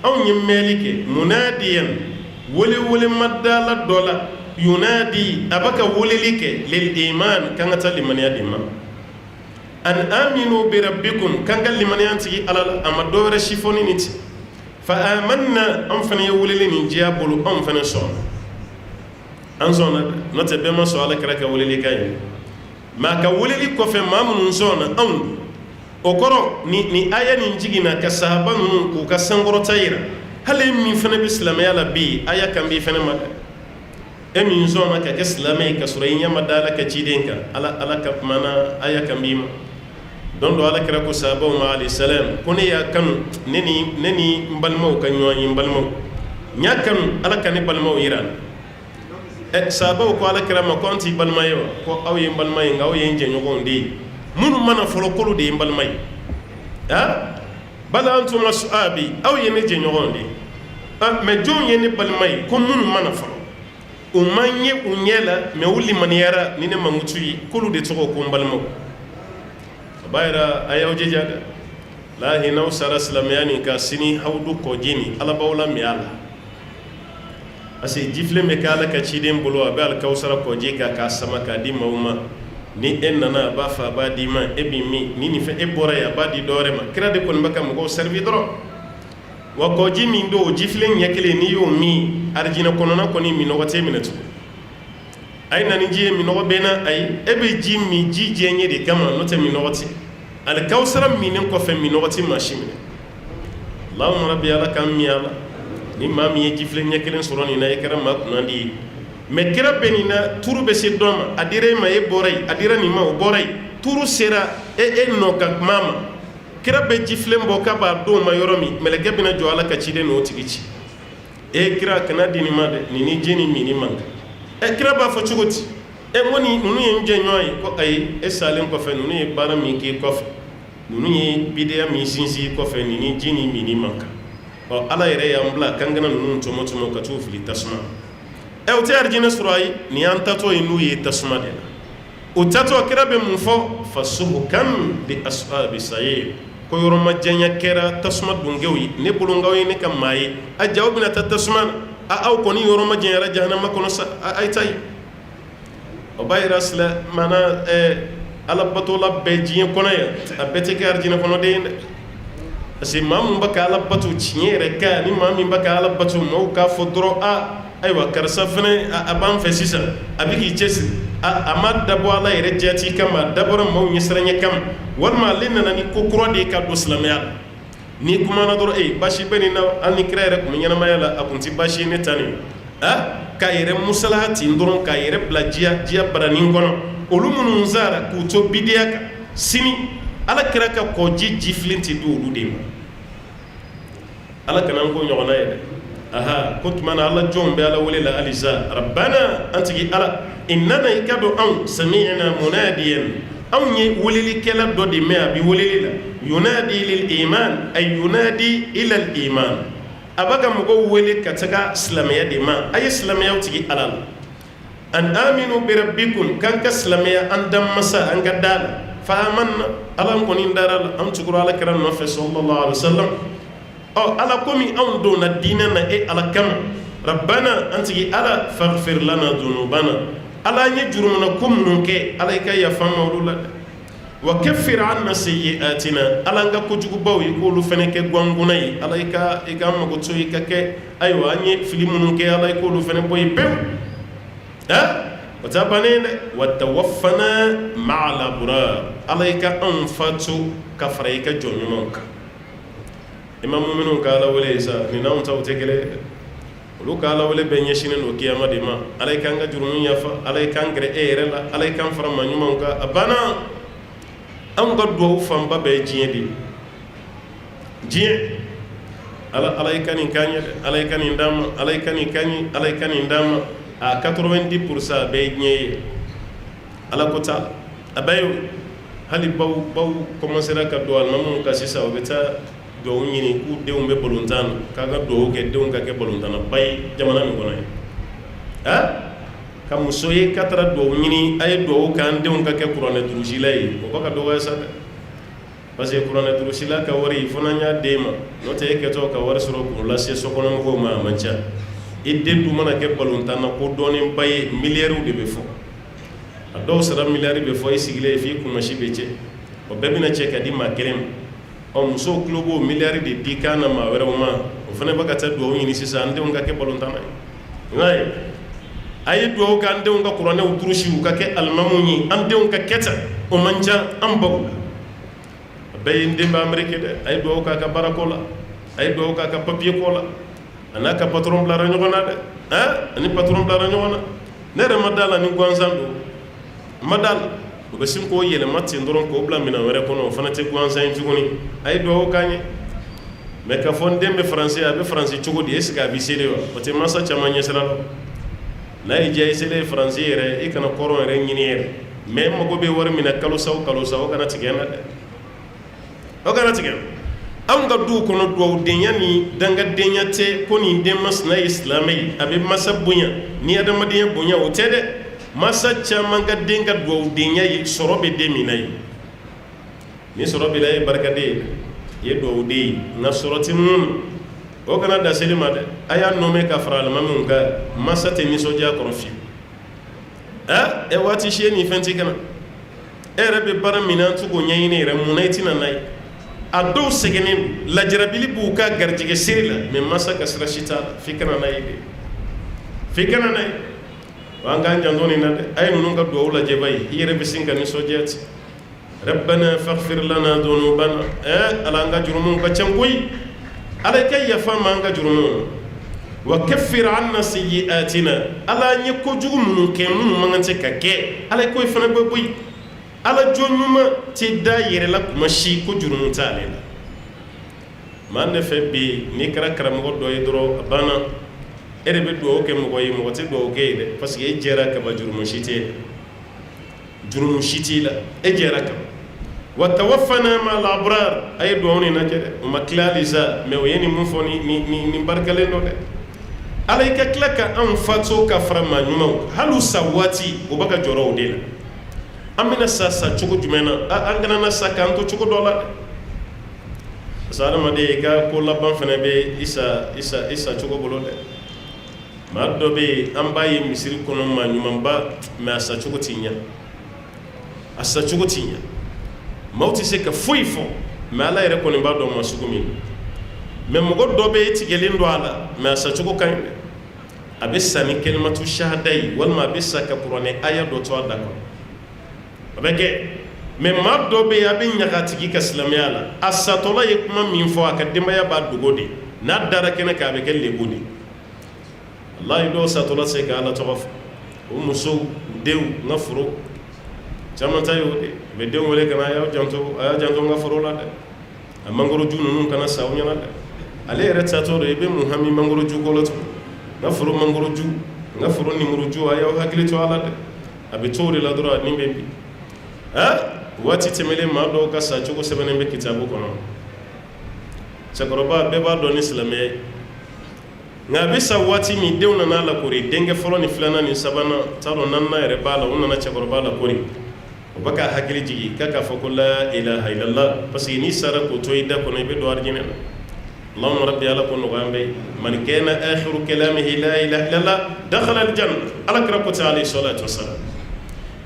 أن يمالك مناديا ولي مدالا دولا ينادي أبكا ولي لك للإيمان كانت لمن يدما أن آمنوا بربكم كان لمن ينتي ألا أما دور شفوني نتي فآمنا أنفني ولي لنجيا بلو أنفني صون أنصون نتبما سؤالك رك ولي لك ما كولي لك وفي مامن صون أن أكرو ni aya ni njigina ka sahaba nunu ku ka sangoro tayira hale min fana bi islamaya la bi aya kan bi fana ma e min zona ka islamay ka suraynya madala ka cidenka ala ka mana aya kan bi ma don do ala kira ko sahaba ma alayhi salam kuni ya kan neni mbalmo kan nyoni mbalmo nyakan ala kan balmo iran e sahaba ko ala kira ma konti balmayo ko awye balmay ngaw ye nje nyogondi munu mana folo kolu de mbalmay ha bala antum ashabi aw yene je nyogonde me jon yene balmay ko munu mana folo o manye unyela me wuli maniyara ni ne mangutuyi kolu de to ko mbalmo bayra ayaw je jaga la hinaw sara islamiyani ka sini hawdu ko jini ala bawla mi ala asi jifle me kala ka chidem bolo abal kawsara ko je ka sama ka di mawma ni enna ba fa ba di ma ebi mi ni fe e bora ya ba di dore ma kira de kon baka mo servi dro wa ko ji mi do jifle nyakele ni yo mi arjina kono na koni mi no wate minatu ay nani ji mi no bena ay ebe ji mi ji je nye de kama no te mi no wate al kawsara mi nen ko fe mi no wate ma shimine allahumma rabbi ala kam mi ala ni ma mi jifle nyakele soroni na ekara ma kunandi me kira benina turu be se doma adire ma e boray adira ni ma o boray turu sera e no ka mama kira be jifle mboka ba do ma yoromi mele gebina jo ala ka chide no tigici e kira kana dini ma de ni jeni mi ni manga e kira ba fo chugoti e woni nunu ye nje nyoy ko ay e salen ko fe nunu ye bara mi ki ko fe nunu ye bidea mi sinsi ko fe ni jeni mi ni manga o ala yere ya mbla kangana nunu tomoto ka tu fili tasma e o te arjina surai ni antato inu ye tasma de o tato kirabe mufo fasuhukan li ashabi sayyi ko yoro majanya kera tasma dungewi ne bulungawi ne kamayi a jawbina ta tasma a aw ko ni yoro majanya ra jahannama kono sa ay tay o bayra sala mana ala batola bejiye kono ya a bete ka arjina kono de asi mamu baka ala batu chinyere ka ni mami baka ala batu mo ka fodro a aywa karsa fene aban fesisa abiki chesi amad dabo ala yere jati kama dabora mo nyisranya kam walma lenna ni kokro de ka do islamiyal ni kuma na doro bashi beni na ani krere ko nyana mayala akunti bashi ne tani ka yere musalahati ndoron ka yere blajia jia barani ngono olumunu nzara ku to bidia ka sini ala kraka ko jiflinti do lude ala kana ngo nyona yede aha كنت من الله جون بألا وليلا أليزا ربنا أنتي ألا إننا يكادو أن سمعنا مناديا أن يولي كلا دودي ما بيولي ينادي للإيمان أي ينادي إلى الإيمان أبغى مقول ولي كتجا سلامية دما أي سلامية وتجي ألا أن آمنوا بربكم كان كسلامية أن دم مسا أن قدال فآمنا ألا نكونين دار أم تقول على كلام النبي صلى الله عليه وسلم ala komi an do na dina na ala kama rabbana antigi ala faghfir lana dhunubana ala nye jurumna kum nunke ala ka ya fama ulula وكفر عنا سيئاتنا ألا نغا كوجوباو يقولوا فنك غونغوناي ألا إيكا مغوتسو إيكا أيوة أني فيلمون كي ألا يقولوا فنك بوي بيم وتابانين وتوفنا مع الأبرار ألا إيكا أنفاتو كفريكا جونيمونك إمام مؤمنون قال وليسا نيناون تاو تكلي ولو قال ولي بن يشين وكياما ديما ألا إيكا نغا جرمون يافا ألا إيكا نغري إيرلا ألا إيكا نفرما نيمونك أبانا an ga duwawu fanba bɛɛ diɲɛ de diɲɛ ala i ka nin kaɲɛ dɛ ala i ka nin d'a ma ala i ka nin kaɲɛ ala i ka nin d'a ma a 90% bɛɛ ye diɲɛ ye ala ko t'a la a bɛɛ ye hali baw commencera ka don alimamuw ka sisan u bɛ taa duwawu ɲini k'u denw bɛ balontan na k'a ka duwawu kɛ denw ka kɛ balontanna ba ye jamana min kɔnɔ ye ka muso ye ka tara duwawu ɲini a ye duwawu k'an denw ka kɛ kuranɛ durusila ye o ba ka dɔgɔya sa dɛ parce que kuranɛ durusila ka wari fo n'an y'a d'e ma n'o tɛ e kɛtɔ ka wari sɔrɔ k'o lase sokɔnɔmɔgɔw ma a man ca i den dun mana kɛ balontan na ko dɔɔninba ye miliyariw de bɛ fɔ a dɔw sara miliyari bɛ fɔ i sigilen f'i kumasi bɛ cɛ o bɛɛ bɛna cɛ ka di maa kelen ma musow tulo b'o miliyari de di kan na maa wɛrɛw ma o fana bɛ ka taa duwawu ɲini sisan an denw ka kɛ balontan na ye i m'a ye a ye duwawu kɛ an denw ka kuranɛw durusiw ka kɛ alimamuw ye an denw ka kɛta o man ca an baw la a bɛɛ ye n den bɛ ameriki dɛ a ye duwawu k'a ka baarako la a ye duwawu k'a ka papiye ko la a n'a ka patron bilara ɲɔgɔn na dɛ ani patron bilara ɲɔgɔn na ne yɛrɛ ma d'a la ni gansan don n ma d'a la o bɛ sin k'o yɛlɛma ten dɔrɔn k'o bila minɛn wɛrɛ kɔnɔ o fana tɛ gansan ye tuguni a ye duwawu k'an ye mɛ k'a fɔ n den bɛ faransi a bɛ faransi cogo di est ce que a bɛ se de wa o tɛ mansa caman ɲɛsira la n'a ye diya i selen faransi yɛrɛ i kana kɔrɔn yɛrɛ ɲini yɛrɛ mɛ n mago bɛ wari min na kalosa o kalosa o kana tigɛ n na dɛ o kana tigɛ anw ka duw kɔnɔ duwawudenya ni dangadenya tɛ ko nin den masina ye silamɛ ye a bɛ masa bonya ni adamadenya bonya o tɛ dɛ masa caman ka den ka duwawudenya ye sɔrɔ bɛ den min na ye ni sɔrɔ bɛ la ye barikaden ye i ye duwawuden ye nka sɔrɔ tɛ minnu o kana da seli ma dɛ a y'a nɔmɛ ka fara alimamiw kan masa tɛ nisɔndiya kɔrɔ fiyewu waati si ye nin fɛn ti kana e yɛrɛ bɛ baara min na an t'o ɲɛɲini yɛrɛ mun na i tɛna n'a ye a dɔw sɛgɛnnen lajarabili b'u ka garijɛgɛ seri la mɛ masa ka sira si t'a la f'i kana n'a ye de f'i kana n'a ye wa an k'an janto nin na dɛ a ye ninnu ka duwawu lajɛ ba ye i yɛrɛ bɛ sin ka nisɔndiya ten rabbana faghfir lana dhunubana ala an ka jurumunw ka ca koyi ala ka yafa ma an ka jurumunw wa kaffir anna sayyi'atina ala an ye kojugu minnu kɛ minnu man kan tɛ ka kɛ ala ko fana bɛ bɔ yen ala jɔn ɲuman tɛ da yɛrɛ la kuma si ko jurumu t'ale la maa ne fɛ bi n'i kɛra karamɔgɔ dɔ ye dɔrɔn a banna e de bɛ duwawu kɛ mɔgɔ ye mɔgɔ tɛ duwawu kɛ ye dɛ parce que e jɛra kaba jurumu si tɛ jurumu si t'i la e jɛra kaba wa tawaffana ma'al abrar a ye duwawu nin lajɛ dɛ o ma tila hali sa mɛ o ye nin mun fɔ nin barikalen dɔ dɛ ala i ka tila ka an fatso ka fara maa ɲumanw hali u sa waati o bɛ ka jɔrɔ o de la an bɛna sa cogo jumɛn na an kana na sa k'an to cogo dɔ la dɛ parce que adamaden i ka ko laban fana bɛ i sa cogo bolo dɛ maa dɔ bɛ yen an b'a ye misiri kɔnɔ maa ɲumanba mɛ a sa cogo tɛ ɲɛ a sa cogo tɛ ɲɛ maaw tɛ se ka foyi fɔ mɛ ala yɛrɛ kɔni b'a dɔn maa sugu min mɛ mɔgɔ dɔ bɛ yen tigɛlen don a la mɛ a sa cogo ka ɲi dɛ a bɛ sa ni kalimatu shahada ye walima a bɛ sa ka kuranɛ aya dɔ to a da kɔnɔ a bɛ kɛ mɛ maa dɔ bɛ yen a bɛ ɲaga a tigi ka silamɛya la a satɔla ye kuma min fɔ a ka denbaya b'a dogo de n'a dara kɛnɛ kan a bɛ kɛ lebu de walahi dɔw satɔla se ka ala tɔgɔ fɔ o musow denw n ka foro caman ta ye o de u bɛ denw wele ka na a y'a janto n ka foro la dɛ a mangoroju ninnu kana sa aw ɲɛna dɛ ale yɛrɛ tatɔ dɔ i bɛ mun hami mangoroju kɔ la tugun n ka foro mangoroju n ka foro nimuruju a y'aw hakili to a la dɛ a bɛ to o de la dɔrɔn a nin bɛ bi waati tɛmɛlen maa dɔw ka sa cogo sɛbɛnnen bɛ kitabu kɔnɔ cɛkɔrɔba bɛɛ b'a dɔn ni silamɛ ye nka a bɛ sa waati min denw nana lakori denkɛ fɔlɔ ni filanan ni sabanan t'a dɔn naaninan yɛrɛ b'a la u nana cɛkɔrɔba lakori o bɛ ka hakili jigin k'a fɔ ko la ilaha illallah parce que n'i sara k'o to i da kɔnɔ i bɛ don arijinɛ na اللهم ربي على كل نغامبي من كان آخر كلامه لا إله إلا الله دخل الجنة على كربت عليه الصلاة والسلام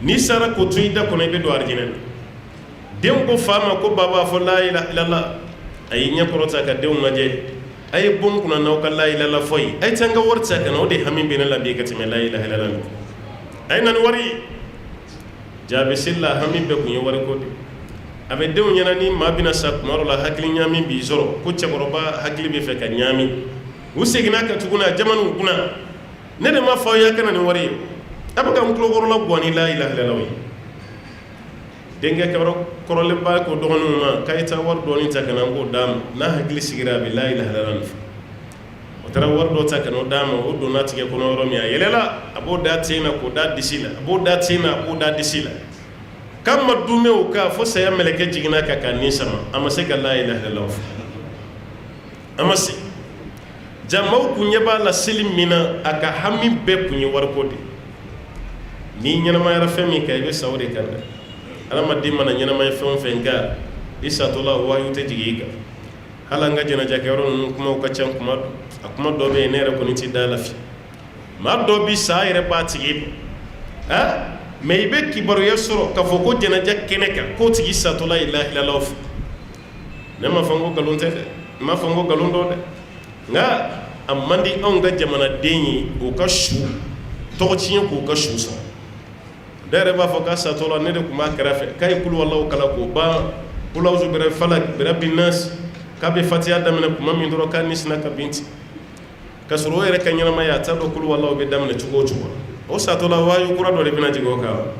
نسارة كتويدا كنا يبدو أرجينا den ko fama ko baba fo la ilaha illallah ay nya korota ka den maje ay bon kuna naw ka la ilaha illallah foy ay tanga warta kana ode hamin bin la be ka time la ilaha illallah ay nan wari jabe silla hamin be kunyo wari ko de abe den nyana ni mabina sak marola hakli nyami bi zoro ko ceboroba hakli be fe ka nyami usegina ka tuguna jamanu kuna ne de ma fa ya kana ni wari abaga mkulo goro la gwani la ilaha illallah denga kabaro korole ba ko dogonu ma kayta war doni ta kana ko dam na hakli sigira bi la ilaha illallah o tara war do ta kana dam o do na tige ko no romiya yelela abo da tina ko da disila abo da tina ko da disila kam madume o ka fo saya meleke jigina ka kanni sama amase ka la ilaha illallah amase jamaw kunye ba la silim mina aka hammi be kunye war ko de ni nyana ma yara femi kay be sawre kanda ala maddi mana nyana ma fem fenga isa tola wa yute jigiga hala nga jena jakero nun kuma ko chan kuma akuma do be nere ko niti dalafi ma do bi sayre batigi ha me be kibaru yasro ka foko jena jakene ka ko tigi sa tola ilaha illallah ne ma fango galunte de ma fango galundo de nga amandi on ga jamana denyi o ka shu to ciyen ko ka shu sa dere ba fo ka sa tola ne de kuma karafe kay kul wallahu kala ko ba kul auzu bi falak bi rabbin nas ka be fatiha damna kuma min doro kan nisna ka binti ka suro yere kan nyama ya ta do kul wallahu be damna chugo chugo o sa tola wayu kura do de bina jigo ka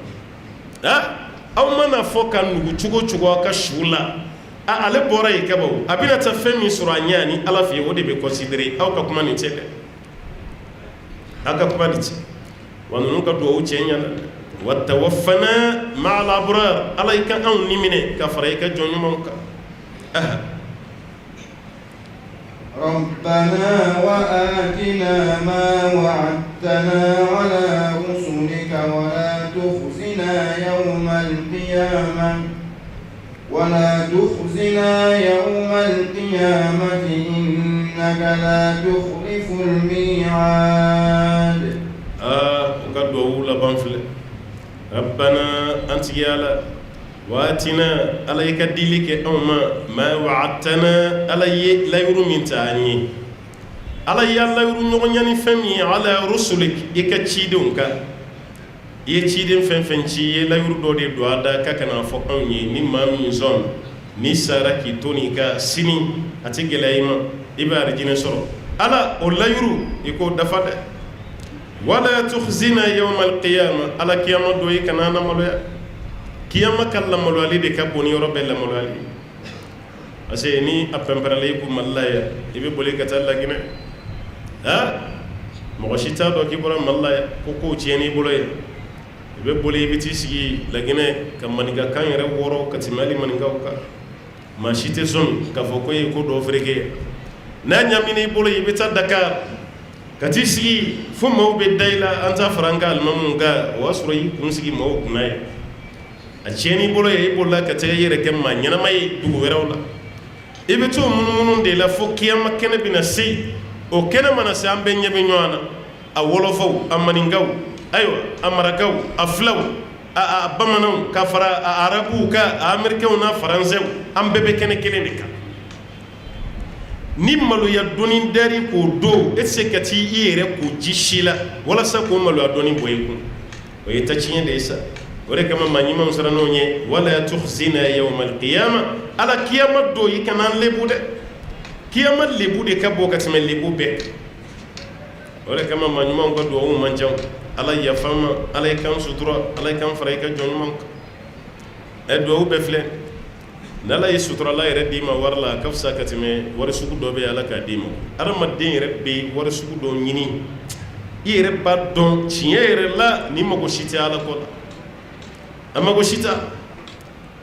ha aw mana fo kan nugu chugo chugo ka shula a ale bora yi kabo abina ta femi suro anyani ala fi o de be considérer aw ka kuma ni tede aka kuma ni wanu ka do o chenya وتوفنا مع الأبرار عليك أن نمني كفريك جنمك ربنا وآتنا ما وعدتنا على رسلك ولا تخزنا يوم القيامة إنك لا تخلف الميعاد وقد وقول بانفله ربنا أنت يالا واتنا عليك ديلك أوما ما وعدتنا علي لا يرو من تاني علي لا يرو نغنياني فمي على رسلك يكتشيدونك يتشيدن فنفنشي لا يرو دودي دوادا كاكنا فقني نما من زون نساركي تونيكا سيني أتيجلايما إبار جنسورو على ولا يرو يكو دفاده ولا تخزنا يوم القيامة على قيامة دوي كنانا ملويا قيامة كلا ملوالي دي كابوني رب الله ملوالي أسيني أبنبراليكم ملايا يبي بولي كتالا جنا ها مغشيتا دو كيبورا ملايا كوكو تيني بولي يبي بولي بتيسي لجنا كمانيكا كان يرى ورو كتمالي مانيكا وكا ما شيتي زون كفوكوي يكو دو فريكي نانيا ميني بولي يبي تا دكار kati sigi fo maw be dayla anta faranga almamun ga wasro yi kun sigi maw kunay a cheni bolo ye bolla ka tay yere kem ma nyana may dugu werawla ibe to munun de la fo kiyama kene bina si o kene mana sa ambe nyabe nywana a wolofaw amaningaw aywa amaragaw aflaw a bamanaw ka fara a arabu ka amerikaw na faransew ambe be kene kele nika ni malu ya doni dari ko do etse kati yere ko jishila wala sa ko malu ya doni boyeku o yeta cinye de isa ore kama manyima musara nonye wala ya tukhzina yawm alqiyama ala qiyama do yikana lebude qiyama lebude ka bokati men lebube ore kama manyima ngo do o manjam ala ya fama ala kan sutura ala kan farayka jonman e do be fle nala yi sutura la yɛrɛ d'i ma wari la a ka fisa ka tɛmɛ wari sugu dɔ bɛ ala k'a d'i ma adamaden yɛrɛ bɛ wari sugu dɔ ɲini i yɛrɛ b'a dɔn tiɲɛ yɛrɛ la ni mago si tɛ ala kɔ la a mago si t'a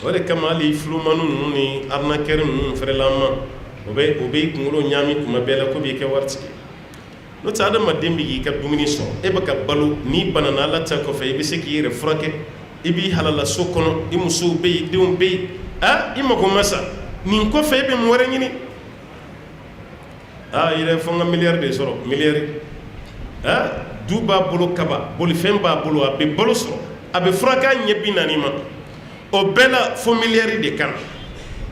o de kama hali fulumanu ninnu ni arnaqueur ninnu fɛrɛlama o bɛ i kunkolo ɲaami tuma bɛɛ la ko b'i kɛ waritigi n'o tɛ adamaden bɛ k'i ka dumuni sɔrɔ e bɛ ka balo n'i banana ala ta kɔfɛ i bɛ se k'i yɛrɛ furakɛ i b'i halala so kɔnɔ i musow bɛ yen i denw bɛ yen i mako masa nin kɔfɛ i bɛ mun wɛrɛ ɲini yɛrɛ fo n ka miliyari de sɔrɔ miliyari du b'a bolo kaba bolifɛn b'a bolo a bɛ balo sɔrɔ a bɛ furakɛ a ɲɛ 40 ma o bɛɛ la fo miliyari de kan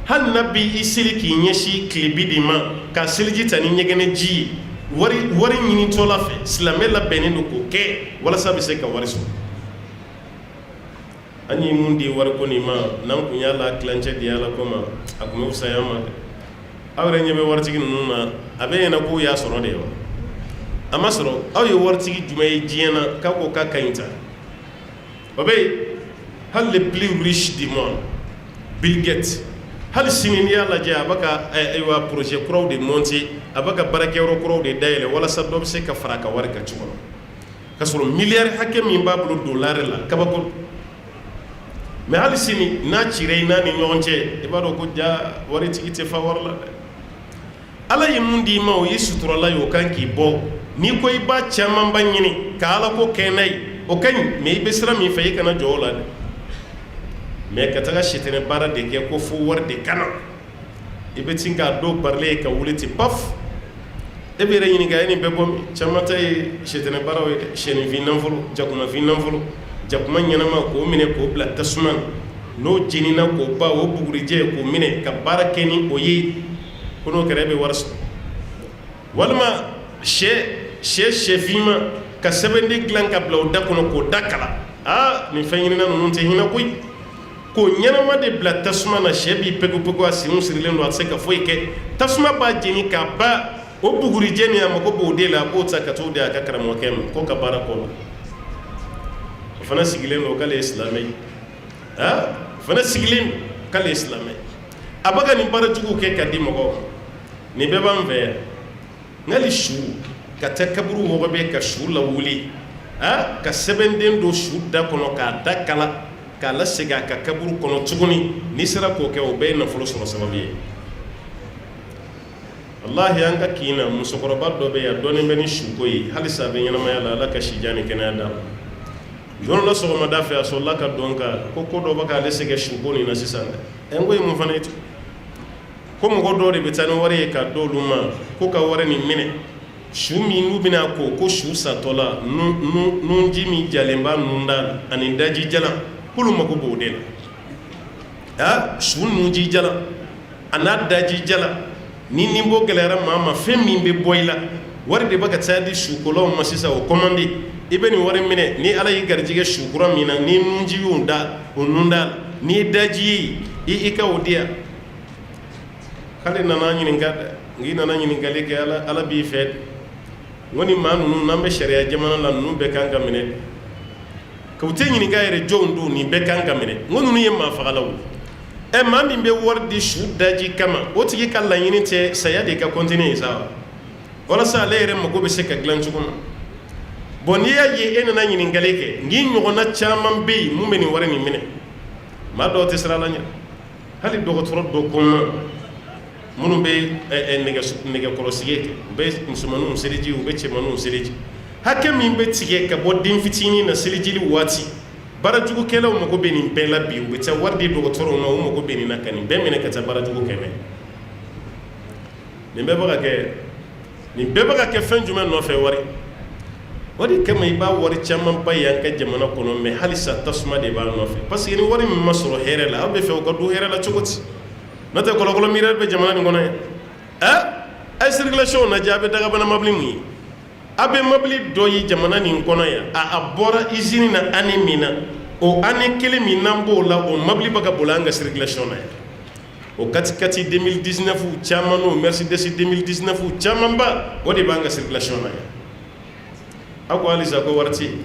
hali na bi i seli k'i ɲɛsin tile 70 ma ka seliji ta ni ɲɛgɛnɛ ji ye wari ɲinitɔla fɛ silamɛ labɛnnen don k'o kɛ walasa bɛ se ka wari sɔrɔ an ye mun di wari ko nin ma n'an kun y'a la tilancɛ di ala ko ma a kun bɛ fisaya ma dɛ aw yɛrɛ ɲɛ bɛ waritigi ninnu na a bɛ ɲɛna k'u y'a sɔrɔ de wa a ma sɔrɔ aw ye waritigi jumɛn ye diɲɛ na k'a ko k'a ka ɲi ta o bɛ yen hali le plus riche du monde Bill Gates hali sini n'i y'a lajɛ a bɛ ka ayiwa projet kuraw de monter a bɛ ka baarakɛyɔrɔ kuraw de dayɛlɛ walasa dɔ bɛ se ka fara a ka wari kan cogo min ka sɔrɔ miliyari hakɛ min b'a bolo dolari la kabako mais hali sini n'a cira i n'a ni ɲɔgɔn cɛ i b'a dɔn ko ja waritigi tɛ fa wari la dɛ ala ye mun d'i ma o y'i suturala ye o kan k'i bɔ n'i ko i b'a camanba ɲini ka ala ko kɛ n'a ye o ka ɲi mais i bɛ sira min fɛ i kana jɔ o la dɛ mais ka taga sitɛnɛ baara de kɛ ko fo wari de kana i bɛ tin k'a dɔw barilen ka wuli ten paf e bɛ yɛrɛ ɲininka e nin bɛɛ bɔ min caman ta ye sitɛnɛ baaraw ye dɛ sɛnifin nafolo jakumafin nafolo jakuma ɲɛnama k'o minɛ k'o bila tasuma n'o jenina k'o ba o bugurijɛ k'o minɛ ka baara kɛ ni o ye ko n'o kɛra e bɛ wari sɔrɔ walima sɛfinma ka sɛbɛnden dilan ka bila o da kɔnɔ k'o da kala nin fɛn ɲinina ninnu tɛ hinɛ koyi ko ɲɛnama de bila tasuma na sɛ b'i pegu-pegu a senw sirilen don a tɛ se ka foyi kɛ tasuma b'a jeni k'a ba o bugurijɛ nin a mago b'o de la a b'o ta ka t'o di a ka karamɔgɔkɛ ma ko ka baara kɔ la o fana sigilen don k'ale ye silamɛ ye o fana sigilen don k'ale ye silamɛ ye a bɛ ka nin baara jugu kɛ ka di mɔgɔw ma nin bɛɛ b'an fɛ yan n'hali su ka taa kaburu mɔgɔ bɛ ka su lawuli ka sɛbɛnden don su da kɔnɔ k'a da kala k'a lasegin a ka kaburu kɔnɔ tuguni n'i sera k'o kɛ o bɛɛ ye nafolo sɔrɔ sababu ye wallahi an ka kin na musokɔrɔba dɔ bɛ yan dɔɔnin bɛ ni suko ye halisa a bɛ ɲɛnamaya la ala ka sijan ni kɛnɛya d'a ma don dɔ sɔgɔmada fɛ a sɔrɔla ka dɔn kan ko dɔ bɛ k'ale sɛgɛn suko nin na sisan dɛ n ko ye mun fana ye tun ko mɔgɔ dɔw de bɛ taa ni wari ye ka d'olu ma ko ka wari nin minɛ su min n'u bɛna ko su satɔ la nunji min jalen b'a nun da la ani daji jalan k'olu mako b'o de la su nunji jalan a n'a daji jalan ni nimbo gɛlɛyara maa ma fɛn min bɛ bɔ i la wari de bɛ ka taa di sukolaw ma sisan o commande i bɛ nin wari minɛ ni ala y'i garijɛgɛ sukura min na ni nunji y'o da o nun da la ni ye daji ye i ka o di yan k'ale nana ɲininka dɛ n'i nana ɲininkali kɛ ala b'i fɛ n ko ni maa ninnu n'an bɛ sariya jamana la ninnu bɛɛ kan ka minɛ ka u tɛ ɲininka yɛrɛ jɔnw don nin bɛɛ kan ka minɛ n ko ninnu ye maa fagalaw maa min bɛ wari di su daji kama o tigi ka laɲini tɛ saya de ka continuer ye sa walasa ale yɛrɛ mago bɛ se ka dilan cogo min bon n'i y'a ye e nana ɲininkali kɛ n'i ɲɔgɔnna caman bɛ yen mun bɛ nin wari nin minɛ maa dɔw tɛ siran a la ɲɛ hali dɔgɔtɔrɔ dɔ kɔnɔna minnu bɛ nɛgɛkɔrɔsigi kɛ u bɛ musomaninw seliji u bɛ cɛmaninw seliji hakɛ min bɛ tigɛ ka bɔ den fitinin na selijili waati baarajugukɛlaw mago bɛ nin bɛɛ la bi u bɛ taa wari di dɔgɔtɔrɔw ma u mago bɛ nin na ka nin bɛɛ minɛ ka taa baarajugu kɛ nin bɛɛ bɛ ka kɛ fɛn jumɛn nɔfɛ wari o de kama i b'a wari caman ba ye an ka jamana kɔnɔ mais halisa tasuma de b'a nɔfɛ parce que ni wari min ma sɔrɔ hɛrɛ la aw bɛ fɛ u ka don hɛrɛ la cogo di n'o tɛ kɔlɔkɔlɔ miiriyari bɛ jamana nin kɔnɔ yan a ye circulation lajɛ a bɛ dagabana mobili mun ye a bɛ mobili dɔ ye jamana nin kɔnɔ yan a bɔra usine na année min na o année kelen min n'an b'o la o mobili bɛ ka boli an ka circulation na yan o kati 2019 caman n'o Mercedes 2019 camanba o de b'an ka circulation na yan a ko halisa ko wari tɛ yen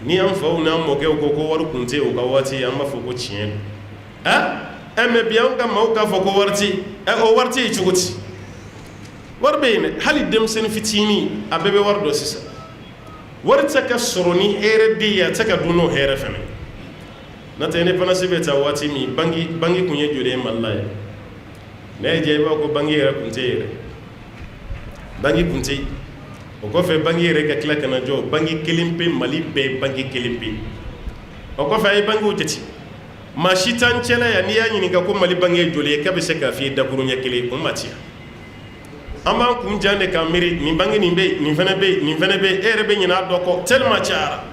ni an faw n'an mɔkɛw ko wari kun tɛ yen o ka waati an b'a fɔ ko tiɲɛ don mais bi an ka maaw k'a fɔ ko wari tɛ yen o wari tɛ yen cogo di wari bɛ yen dɛ hali denmisɛnnin fitinin a bɛɛ bɛ wari dɔn sisan wari tɛ ka sɔrɔ ni hɛrɛ de ye a tɛ ka dun n'o hɛrɛ fana n'o tɛ ni panasi bɛ taa waati min banki kun ye joli ye Mali la yan n'a ye diya i b'a fɔ ko banki yɛrɛ kun tɛ yen yɛrɛ banki kun tɛ yen o kɔfɛ banki yɛrɛ ka tila ka na jɔ banki kelen pe Mali bɛɛ banki kelen pe o kɔfɛ a ye bankiw jate maa si t'an cɛla yan n'i y'a ɲininka ko Mali banki ye joli ye k'a bɛ se k'a f'i ye dakuru ɲɛ kelen o ma ci yan an b'an kun jan de k'an miiri nin banki nin bɛ yen nin fana bɛ yen nin fana bɛ yen e yɛrɛ bɛ ɲinɛ a dɔ kɔ tellement cayara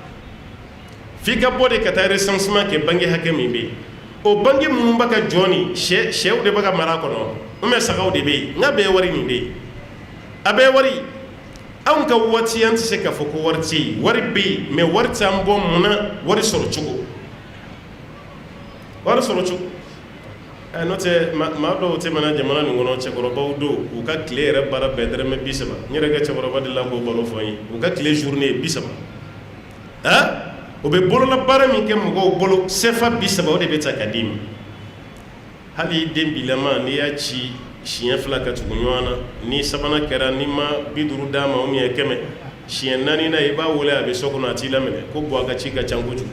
f'i ka bɔ de ka taa recensement kɛ banki hakɛ min bɛ yen o bange minnu bɛ ka jɔn ni sɛw de bɛ ka mara kɔnɔ mais sagaw de bɛ yen nka bɛɛ ye wari nin de ye a bɛɛ ye wari anw ka waati an tɛ se k'a fɔ ko wari tɛ yen wari bɛ yen mais wari t'an bɔ mun na wari sɔrɔ cogo n'o tɛ maa dɔw tɛmɛna jamana nin kɔnɔ cɛkɔrɔbaw don u ka tile yɛrɛ baara bɛɛ dɛrɛmɛ 30 n yɛrɛ ka cɛkɔrɔba de la k'o baro fɔ n ye u ka tile journée 30 o bɛ bolola baara min kɛ mɔgɔw bolo CFA 30 o de bɛ ta ka d'i ma hali den bilama n'i y'a ci siɲɛ 2 ka tugu ɲɔgɔn na ni sabanan kɛra ni ma 50 d'a ma ou bien 100 siɲɛ 4 na i b'a wele a bɛ so kɔnɔ a t'i laminɛ ko bon a ka ci ka ca kojugu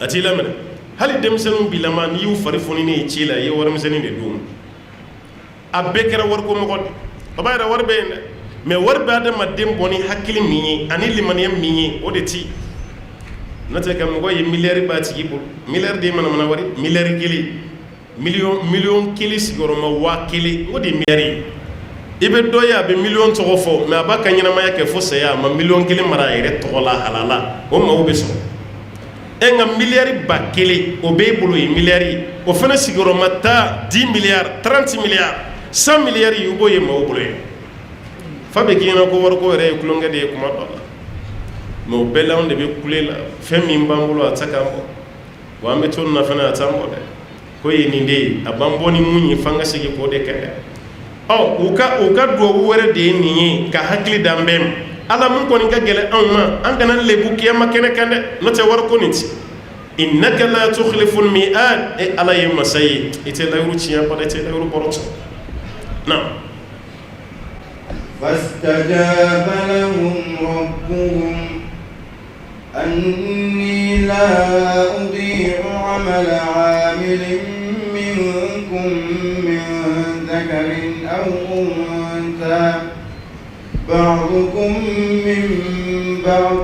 a t'i laminɛ hali denmisɛnninw bilama n'i y'u fari fonini ci la i ye warimisɛnnin de d'u ma a bɛɛ kɛra wariko mɔgɔ de baba yɛrɛ wari bɛ yen dɛ mais wari bɛ adamaden bɔ ni hakili min ye ani limaniya min ye o de ti n'o tɛ ka mɔgɔ ye miliyari b'a tigi bolo miliyari de mana wari miliyari kelen miliyɔn kelen sigiyɔrɔma 1000 o de ye miliyari ye i bɛ dɔ ye a bɛ miliyɔn tɔgɔ fɔ mais a b'a ka ɲɛnamaya kɛ fo saya a ma miliyɔn kelen mara a yɛrɛ tɔgɔ la halala o maaw bɛ sɔrɔ nka miliyari 1000 o b'e bolo ye miliyari ye o fana sigiyɔrɔma ta 10 miliyari 30 miliyari 100 miliyari o b'o ye maaw bolo ye fa bɛ k'i ɲɛna ko wariko yɛrɛ ye kulonkɛ de ye kuma dɔ la mais o bɛɛ la anw de bɛ kule la fɛn min b'an bolo a tɛ k'an bɔ wa an bɛ to nin na fana a t'an bɔ dɛ ko ye nin de ye a b'an bɔ ni mun ye f'an ka segin k'o de kɛ dɛ u ka duwawu wɛrɛ de ye nin ye ka hakili d'an bɛɛ ma ala mun kɔni ka gɛlɛn anw ma an kana lebu kiyama kɛnɛ kan dɛ n'o tɛ wariko nin ti innaka la tukhlifu al-mi'ad ala ye masa ye i tɛ layiru tiɲɛ bada i tɛ layiru bɔrɔtɔ na فاستجاب لهم ربهم أني لا أضيع عمل عامل منكم من ذكر أو أنثى بعضكم من بعض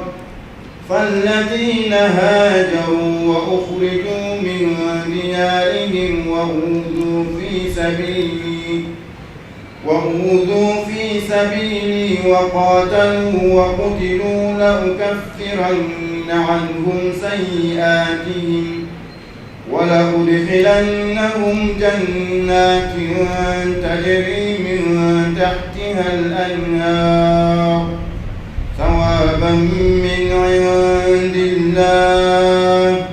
فالذين هاجروا وأخرجوا من ديارهم وأوذوا في سبيلي وقاتلوا وقتلوا لأكفرن عنهم سيئاتهم ولأدخلنهم جنات تجري من تحتها الأنهار ثوابا من عند الله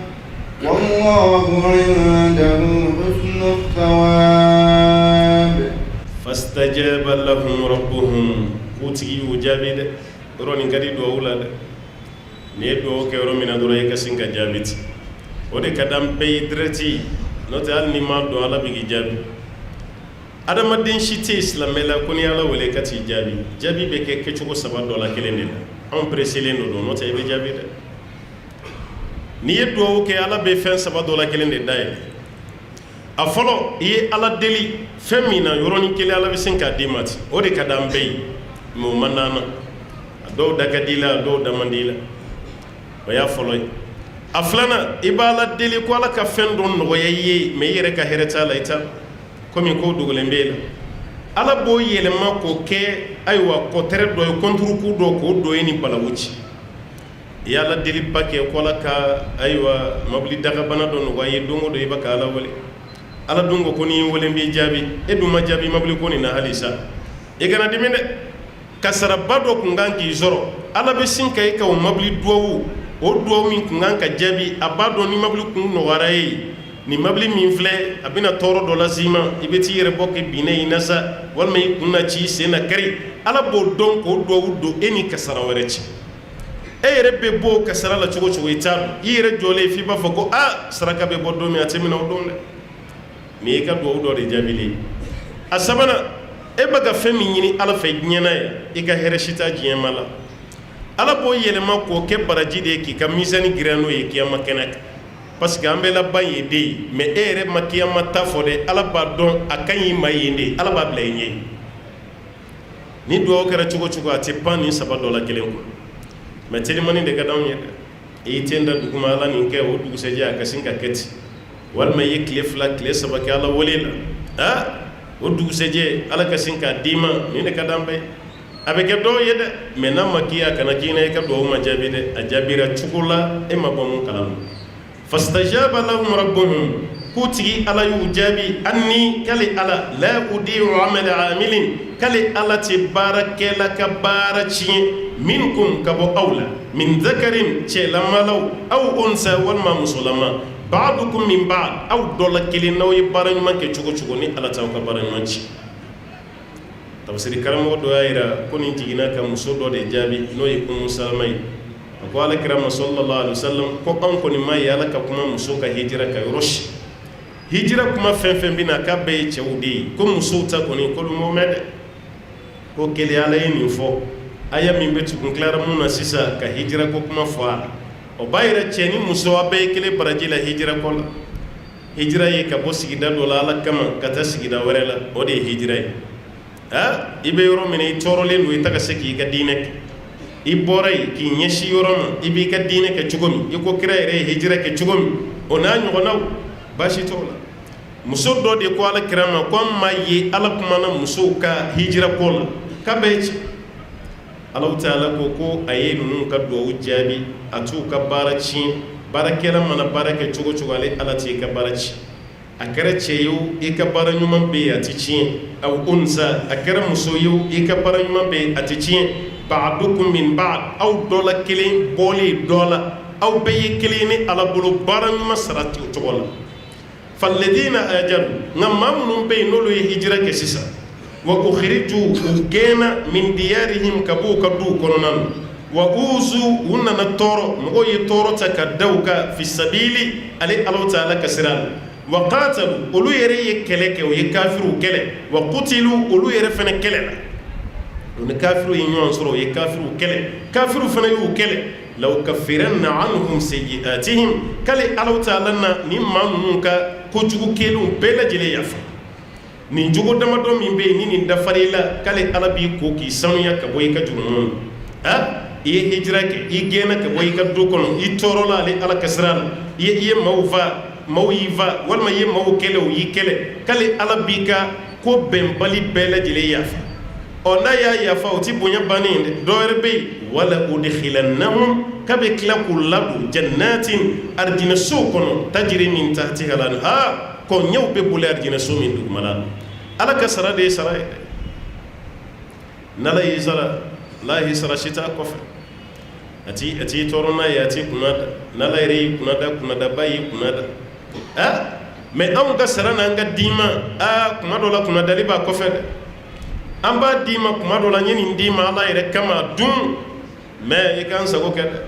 والله عنده حسن الثواب فاستجاب لهم ربهم كوتي وجابد روني كدي دوولا ne do ke ro mina doro e kasin ka jabiti o de kadam be dreti no te al ni ma do ala bi jabi adama den shite islamela ko ni ala wele kati jabi be ke chugo saba do la kelende on presele no do no te be jabi de ni e do ke ala be fen saba do la kelende dai a folo e ala deli femina yoroni kele ala be sin ka dimati o de kadam be mo manana do daga dila do damandila o y'a fɔlɔ ye a filanan i b'a la deli ko ala ka fɛn dɔ nɔgɔya i ye mais i yɛrɛ ka hɛrɛ t'a la i ta komi ko dogolen b'e la ala b'o yɛlɛma k'o kɛ ayiwa kɔtɛrɛ dɔ ye kɔnturuku dɔ k'o dɔ ye ni balawu ci i y'a la deli ba kɛ ko ala ka ayiwa mobili dagabana dɔ nɔgɔya i ye don o don i bɛ ka ala wele ala dun ko n'i ye wele n b'i jaabi e dun ma jaabi mobili ko nin na halisa i kana dimi dɛ kasaraba dɔ kun kan k'i sɔrɔ ala bɛ sin ka i ka o mobili duwawu o duwawu min kun kan ka jaabi a b'a dɔn ni mobili kun nɔgɔyara ye ni mobili min filɛ a bɛna tɔɔrɔ dɔ lase i ma i bɛ t'i yɛrɛ bɔ kɛ binna i na sa walima i kun na ci i sen na kari ala b'o dɔn k'o duwawu don e ni kasara wɛrɛ cɛ e yɛrɛ bɛ bɔ o kasara la cogo cogo i t'a dɔn i yɛrɛ jɔlen f'i b'a fɔ ko saraka bɛ bɔ don min a tɛ minɛ o don dɛ nin y'i ka duwawu dɔ de jaabilen a sabanan e bɛ ka fɛn min ɲini ala fɛ diɲɛ na ye i ka hɛrɛ si t'a diɲɛ ma la ala b'o yɛlɛma k'o kɛ baraji de ye k'i ka misani girin n'o ye kiyama kɛnɛ kan parce que an bɛ laban yen de ye mais e yɛrɛ ma kiyama ta fɔ dɛ ala b'a dɔn a ka ɲi ma yen de ala b'a bila i ɲɛ ni duwawu kɛra cogo cogo a tɛ pan nin saba dɔ la kelen kɔ mais telimani de ka d'anw ye dɛ i y'i ten da duguma ala nin kɛ o dugusɛjɛ a ka sin ka kɛ ten walima i ye tile 2 tile 3 kɛ ala wele la o dugusɛjɛ ala ka sin k'a d'i ma nin de ka d'an bɛɛ a bɛ kɛ dɔw ye dɛ mais n'a ma k'i a kana k'i na i ka duwawu ma jaabi dɛ a jaabira cogo la e ma bɔ mun kalama fastajaba lahum rabbuhum kutigi ala y'u jaabi anni kale ala la udiu amala amilin kale ala ti baarakɛla ka baara tiɲɛ minkum ka bɔ aw la min zakarin cɛlamalaw aw unsa walima musolama ba'dukum min ba'd aw dɔ la kelen n'aw ye baara ɲuman kɛ cogo cogo ni ala t'aw ka baara ɲuman ci tafsiri karamɔgɔ dɔ y'a yira ko nin jiginna ka muso dɔ de jaabi n'o ye Umu Salama ye a ko alakira sallallahu alaihi wasallam ko an kɔni ma ye ala ka kuma muso ka hijira ka yɔrɔ si hijira kuma fɛn fɛn bɛ na k'a bɛɛ ye cɛw de ye ko musow ta kɔni k'olu m'o mɛn dɛ ko kelen ala ye nin fɔ aya min bɛ tugun tilara mun na sisan ka hijira ko kuma fɔ a la o b'a yira cɛ ni muso a bɛɛ ye kelen baraji la hijira kɔ la hijira ye ka bɔ sigida dɔ la ala kama ka taa sigida wɛrɛ la o de ye hijira ye i bɛ yɔrɔ min na i tɔɔrɔlen don i ta ka se k'i ka diinɛ kɛ i bɔra yen k'i ɲɛsin yɔrɔ ma i b'i ka diinɛ kɛ cogo min i ko kira yɛrɛ ye hijira kɛ cogo min o n'a ɲɔgɔnnaw baasi t'o la muso dɔ de ko ala kira ma ko an ma ye ala kumana musow ka hijira ko la k'a bɛɛ ci Allahu Ta'ala ko a ye ninnu ka duwawu jaabi a t'u ka baara tiɲɛ baarakɛla mana baara kɛ cogo cogo ale ala t'i ka baara ci a kɛra cɛ ye o i ka baara ɲuman bɛ yen a tɛ tiɲɛ aw unsa a kɛra muso ye o i ka baara ɲuman bɛ yen a tɛ tiɲɛ ba'dukum min ba'd aw dɔ la kelen bɔlen dɔ la aw bɛɛ ye kelen ni ala bolo baara ɲuman sara cogo la falladina ajaru nka maa minnu bɛ yen n'olu ye hijira kɛ sisan wa ukhriju u gɛnna min diyarihim ka b'u ka duw kɔnɔna na wa uzu u nana tɔɔrɔ mɔgɔw ye tɔɔrɔ ta ka da u kan fi sabili ale Allahu Ta'ala ka sira la wa qatalu olu yɛrɛ ye kɛlɛ kɛ u ye kafiruw kɛlɛ wa qutilu olu yɛrɛ fana kɛlɛ la u ni kafiruw ye ɲɔgɔn sɔrɔ u ye kafiruw kɛlɛ kafiruw fana y'u kɛlɛ law kaffiranna anhum sayyi'atihim kale Allahu Ta'ala na ni maa ninnu ka kojugu kelenw bɛɛ lajɛlen yafa nin jogo damadɔ min bɛ yen ni nin dafar'i la k'ale ala b'i ko k'i sanuya ka bɔ i ka jurumunw na i ye hijira kɛ i gɛnna ka bɔ i ka du kɔnɔ i tɔɔrɔla ale ala ka sira la i ye maaw y'i fa walima i ye maaw kɛlɛ o y'i kɛlɛ k'ale ala b'i ka ko bɛnbali bɛɛ lajɛlen yafa ɔ n'a y'a yafa o ti bonya bannen dɛ dɔ wɛrɛ bɛ yen wala udkhilannahum k'a bɛ tila k'u ladon jannatin arijinɛsow kɔnɔ tajiri min tahtiha al-anhar ko ɲɛw bɛ boli arijinɛso min dugumala ala ka sara de ye sara ye n'ala y'i sara lahi sara si t'a kɔfɛ a t'i tɔɔrɔ n'a ye a t'i kunna da n'ala yɛrɛ y'i kunna da kunnadaba y'i kunna da mɛ anw ka sara n'an ka d'i ma kuma dɔ la kunnadali b'a kɔfɛ dɛ an b'a d'i ma kuma dɔ la n ye nin d'i ma ala yɛrɛ kama dun mɛ i k'an sago kɛ dɛ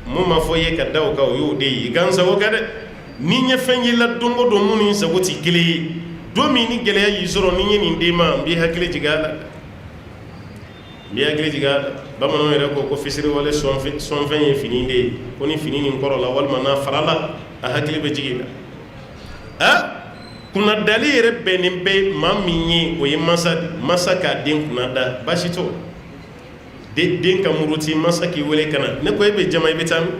mun ma fɔ i ye ka da o kan o y'o de ye i k'an sago kɛ dɛ ni ɲɛ fɛn y'i la don o don mun ni sago tɛ kelen ye don min ni gɛlɛya y'i sɔrɔ ni n ye nin d'e ma n b'i hakili jigin a la n b'i hakili jigin a la bamananw yɛrɛ ko fisiriwale sɔnfɛn ye fini de ye ko ni fini nin kɔrɔ la walima n'a fara la a hakili bɛ jigin la kunnadali yɛrɛ bɛnnen bɛ maa min ye o ye masa k'a den kunnada baasi t'o den ka muruti masa k'i wele ka na ne ko e bɛ jama i bɛ taa min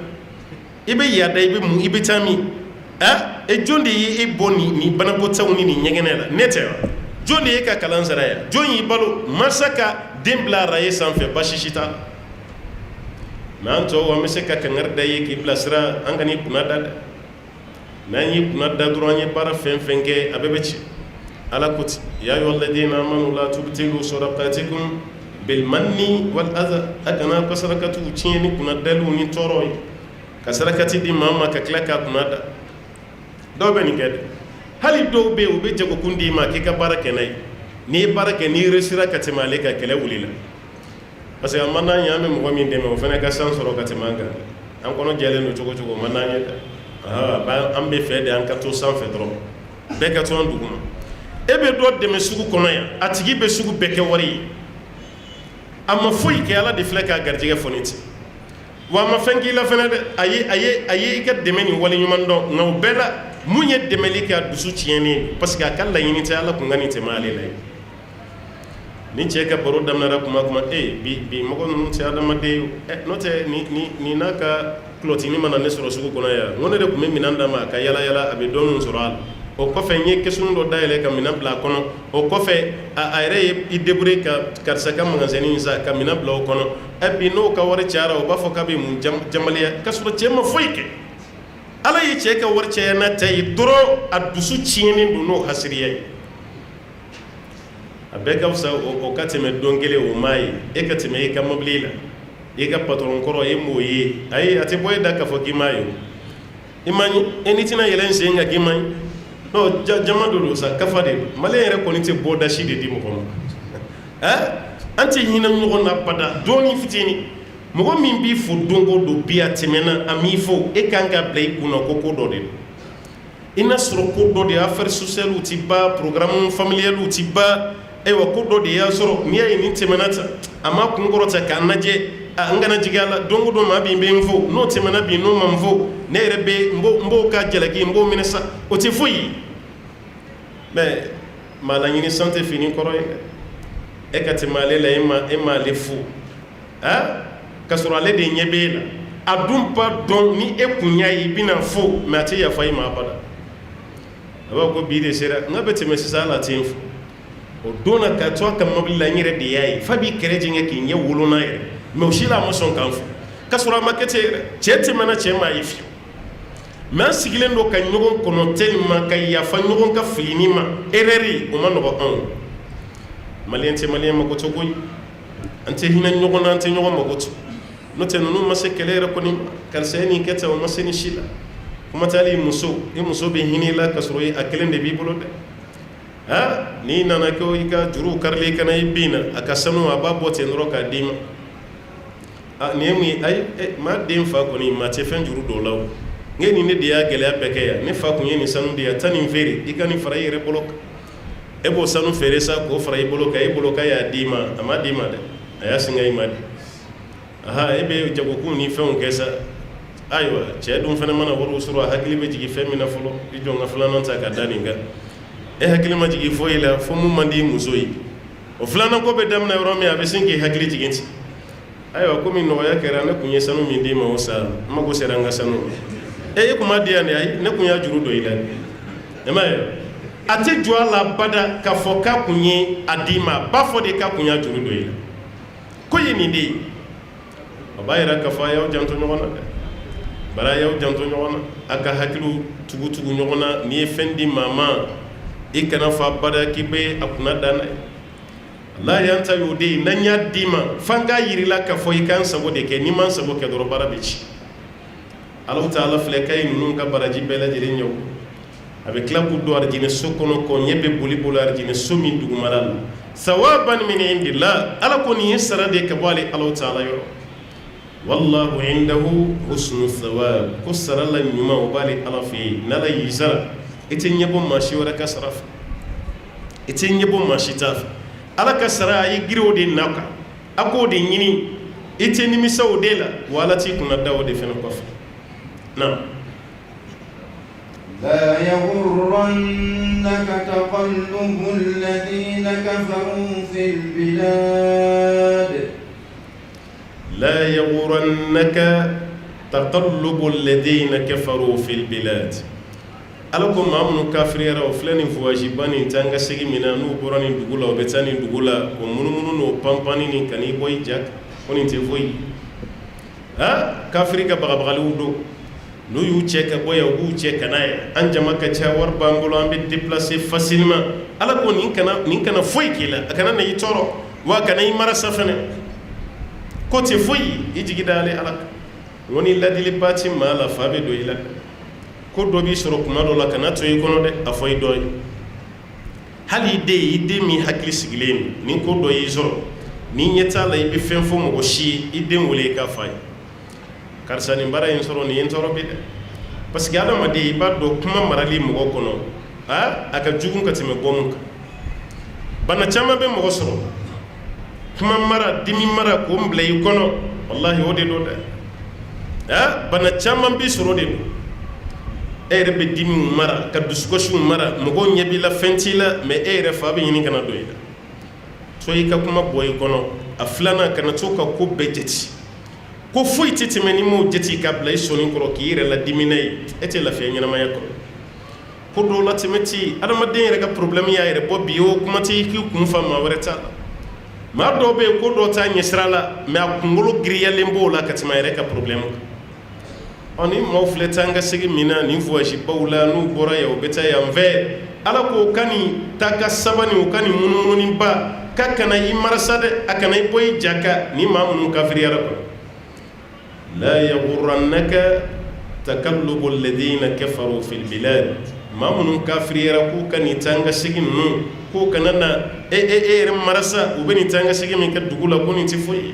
i bɛ yaada i bɛ mun i bɛ taa min jɔn de ye e bɔ nin banakɔtaw ni nin ɲɛgɛnɛ la ne tɛ wa jɔn de ye ka kalan sara yan jɔn y'i balo masa ka den bila araye sanfɛ baasi si t'a la mɛ an tɔw an bɛ se ka kangari da ye k'i bilasira an ka n'i kunna da dɛ n'an y'i kunna da dɔrɔn an ye baara fɛn fɛn kɛ a bɛɛ bɛ ci ala ko ten ya ayyuhalladhina amanu la tubtilu sadaqatikum bilmanni wal adha a kana ka sarakatiw tiɲɛ ni kunnadaliw ni tɔɔrɔ ye ka sarakati di maa ma ka tila k'a kunna da dɔw bɛ nin kɛ dɛ hali dɔw bɛ yen u bɛ jagokun d'i ma k'i ka baara kɛ n'a ye n'i ye baara kɛ n'i réussira ka tɛmɛ ale ka kɛlɛ wuli la parce que a man d'an ye an bɛ mɔgɔ min dɛmɛ o fana ka san sɔrɔ ka tɛmɛ an kan an kɔnɔ jɛlen don cogo cogo o man d'an ye dɛ an bɛ fɛ de an ka to sanfɛ dɔrɔn bɛɛ ka to an duguma e bɛ dɔ dɛmɛ sugu kɔnɔ yan a tigi bɛ sugu bɛɛ kɛ wari ye a ma foyi kɛ ala de filɛ k'a garijɛgɛ fɔ ne ten wa a ma fɛn k'i la fana dɛ a ye i ka dɛmɛ nin wale ɲuman dɔn nka o bɛɛ la mun ye dɛmɛli kɛ a dusu tiɲɛnen parce que a ka laɲini tɛ ala kun ka nin tɛmɛ ale la ye ni cɛ ka baro daminɛra kuma bi mɔgɔ ninnu tɛ adamaden ye n'o tɛ nin n'a ka kulɔtini mana ne sɔrɔ sugu kɔnɔ yan n ko ne de tun bɛ minɛn d'a ma a ka yala yala a bɛ dɔɔnin sɔrɔ a la o kɔfɛ n ye kɛsuni dɔ dayɛlɛ ka minɛn bila a kɔnɔ o kɔfɛ a yɛrɛ ye i débrouiller ka karisa ka magasin san ka minɛn bila o kɔnɔ bi n'o ka wari cayara o b'a fɔ k'a bɛ mun jamaliya k'a sɔrɔ cɛ ma foyi kɛ ala ye cɛ ka wari cɛya na ta ye dɔrɔn a dusu tiɲɛnen don n'o hasiriya ye a bɛɛ ka fisa o ka tɛmɛ don kelen o maa ye e ka tɛmɛ e ka mobili la e ka patron kɔrɔ e m'o ye ayi a tɛ bɔ e da k'a fɔ k'i m'a ye i ma ɲi e ni tɛna yɛlɛ n sen kan k'i ma ɲi non jama dɔ don sa kafa de don maliyɛn yɛrɛ kɔni tɛ bɔ dasi de di mɔgɔ ma an tɛ hinɛ ɲɔgɔn na bada dɔɔni fitinin mɔgɔ min b'i fo don o don bi a tɛmɛna a m'i fo e kan ka bila i kunna ko dɔ de don i na sɔrɔ ko dɔ de affaires sociales ti ban programme familial ti ban ayiwa ko dɔ de y'a sɔrɔ n'i y'a ye nin tɛmɛna tan a ma kun kɔrɔta k'a lajɛ n kana jigin a la don o don maa bi n bɛ n fo n'o tɛmɛna bi n'o ma n fo ne yɛrɛ bɛ n b'o ka jalaki n b'o minɛ sa o tɛ foyi ye mais maa laɲini san tɛ fini kɔrɔ ye dɛ e ka tɛmɛ ale la e ma ale fo ka sɔrɔ ale de ɲɛ bɛ e la a dun ba dɔn ni e kun y'a ye i bɛna fo mais a tɛ yafa i ma abada a b'a fɔ ko bi de sera n ka bɛ tɛmɛ sisan hali a tɛ n fo o don na ka to a ka mobili la n yɛrɛ de y'a ye fa b'i kɛrɛ jɛngɛ k'i ɲɛ wolona yɛrɛ mais o si la a ma sɔn k'an fo ka sɔrɔ a ma kɛ ten yɛrɛ cɛ tɛmɛna cɛ m'a ye fiyewu mais an sigilen don ka ɲɔgɔn kɔnɔ tellement ka yafa ɲɔgɔn ka filini ma erreur o ma nɔgɔ anw maliyɛn tɛ maliyɛn mako to koyi an tɛ hinɛ ɲɔgɔn na an tɛ ɲɔgɔn mako to n'o tɛ ninnu ma se kɛlɛ yɛrɛ kɔni karisa ye nin kɛ tan o ma se ni si la kuma tɛ hali i muso bɛ hinɛ i la ka sɔrɔ a kelen de b'i bolo dɛ n'i nana ko i ka juruw karili i kana i bin na a ka sanu a b'a bɔ ten dɔrɔn k'a d'i ma nin ye mun ye ayi maa den fa kɔni maa tɛ fɛn juru dɔw la o n ye nin de y'a gɛlɛya bɛɛ kɛ yan ne fa kun ye nin sanu de ye taa nin feere i ka nin fara i yɛrɛ bolo kan e b'o sanu feere sa k'o fara i bolo kan e bolo k'a y'a d'i ma a ma d'i ma dɛ a y'a singa i ma de e bɛ jagokun ni fɛnw kɛ sa ayiwa cɛ dun fana mana wariw sɔrɔ a hakili bɛ jigin fɛn min na fɔlɔ i jɔ n ka filanan ta ka da nin kan e hakili ma jigin foyi la fo mun man di i muso ye o filanan ko bɛ daminɛ yɔrɔ min a bɛ sin k'i hakili jigin ten ayiwa komi nɔgɔya kɛra ne kun ye sanu min d'i ma o sa n mago sera n ka sanu ma e kun ma di yan de ayi ne kun y'a juru dɔ i la de m'a ye a tɛ jɔ a la bada k'a fɔ k'a kun ye a d'i ma ba fɔ de k'a kun y'a juru dɔ i la ko ye nin de ye a b'a yira k'a fɔ a y'aw janto ɲɔgɔn na dɛ bari a y'aw janto ɲɔgɔn na a ka hakiliw tugu ɲɔgɔn na n'i ye fɛn di maa ma i kana fɔ bada k'i bɛ a kunna dan n'a ye Allah y'an ta y'o de ye n'an y'a d'i ma f'an k'a yir'i la k'a fɔ i k'an sago de kɛ n'i m'an sago kɛ dɔrɔn baara bɛ ci Alahu Ta'ala filɛ k'a ye ninnu ka baraji bɛɛ lajɛlen ɲɛw a bɛ tila k'u don arijinɛ so kɔnɔ kɔ ɲɛ bɛ boli arijinɛ so min dugumala la sawaban min indillah ala ko nin ye sara de ka bɔ ale Alahu Ta'ala yɔrɔ wallahu indahu husnu thawab ko sara la ɲuman o b'ale ala fɛ yen n'ala y'i sara i tɛ ɲɛbɔ maa si wɛrɛ ka sara fɛ i tɛ ɲɛbɔ maa si t'a fɛ ala ka sara a ye giri o de n'a kan a k'o de ɲini i tɛ nimisa o de la wa ala t'i kunna da o de fɛnɛ kɔfɛ نعم لا يغرنك تقلب الذين كفروا في البلاد لا يغرنك تقلب الذين كفروا في البلاد alako maa minnu kafiriyara o filɛ nin voyage ba nin taa n ka segin min na n'u bɔra nin dugu la o bɛ taa nin dugu la o munumunu n'o panpanni nin ka n'i bɔ i ja ko nin tɛ foyi kafiri ka bagabagaliw don n'u y'u cɛ ka bɔ yan u b'u cɛ ka n'a ye an jama ka ca wari b'an bolo an bɛ déplacer facilement ala ko nin kana foyi k'i la a kana na i tɔɔrɔ wa a kana i marasa fɛnɛ ko tɛ foyi i jigi da ale ala kan n ko ni ladiliba ti maa la fa bɛ don i la ko dɔ b'i sɔrɔ kuma dɔ la kana to i kɔnɔ dɛ a fɔ i dɔ ye hali i den min hakili sigilen ni ko dɔ y'i sɔrɔ ni ɲɛ t'a la i bɛ fɛn fɔ mɔgɔ si ye i den wele i k'a f'a ye karisa nin baara in sɔrɔ nin ye n tɔɔrɔ bi dɛ parce que adamaden i b'a dɔn kuma marali mɔgɔ kɔnɔ a ka jugu ka tɛmɛ gɔmu kan bana caman bɛ mɔgɔ sɔrɔ kuma mara dimi mara k'o bila i kɔnɔ wallahi o de don dɛ bana caman b'i sɔrɔ de don e yɛrɛ bɛ dimiw mara ka dusukasiw mara mɔgɔw ɲɛ b'i la fɛn t'i la mais e yɛrɛ fa bɛ ɲini kana don i la so i ka kuma bɔ i kɔnɔ a filanan kana to ka ko bɛɛ jate ko foyi tɛ tɛmɛ ni m'o jate ka bila i sɔnni kɔrɔ k'i yɛrɛ ladimi n'a ye e tɛ lafiya ɲɛnamaya kɔrɔ ko dɔw la tɛmɛ ti adamaden yɛrɛ ka problème y'a yɛrɛ bɔ bi o kuma tɛ k'i kun fa maa wɛrɛ t'a la maa dɔw bɛ yen ko dɔw t'a ɲɛsira la mais a kunkolo giriyalen b'o la ka tɛmɛ a yɛrɛ ka problème kan oni maaw filɛ tan ka segin min na nin voyage baw la n'u bɔra yan u bɛ taa yan fɛ ala ko ka nin taa ka sabani o ka nin munumunu ba ka kana i marasa dɛ a kana i bɔ i ja kan ni maa minnu kafiriyara kɔ la yaghurrannaka takallubu alladhina kafaru fil bilad maa minnu kafiriyara k'u ka nin taa ka segin ninnu k'u kana na e yɛrɛ marasa u bɛ nin taa ka segin min kɛ dugu la ko nin tɛ foyi ye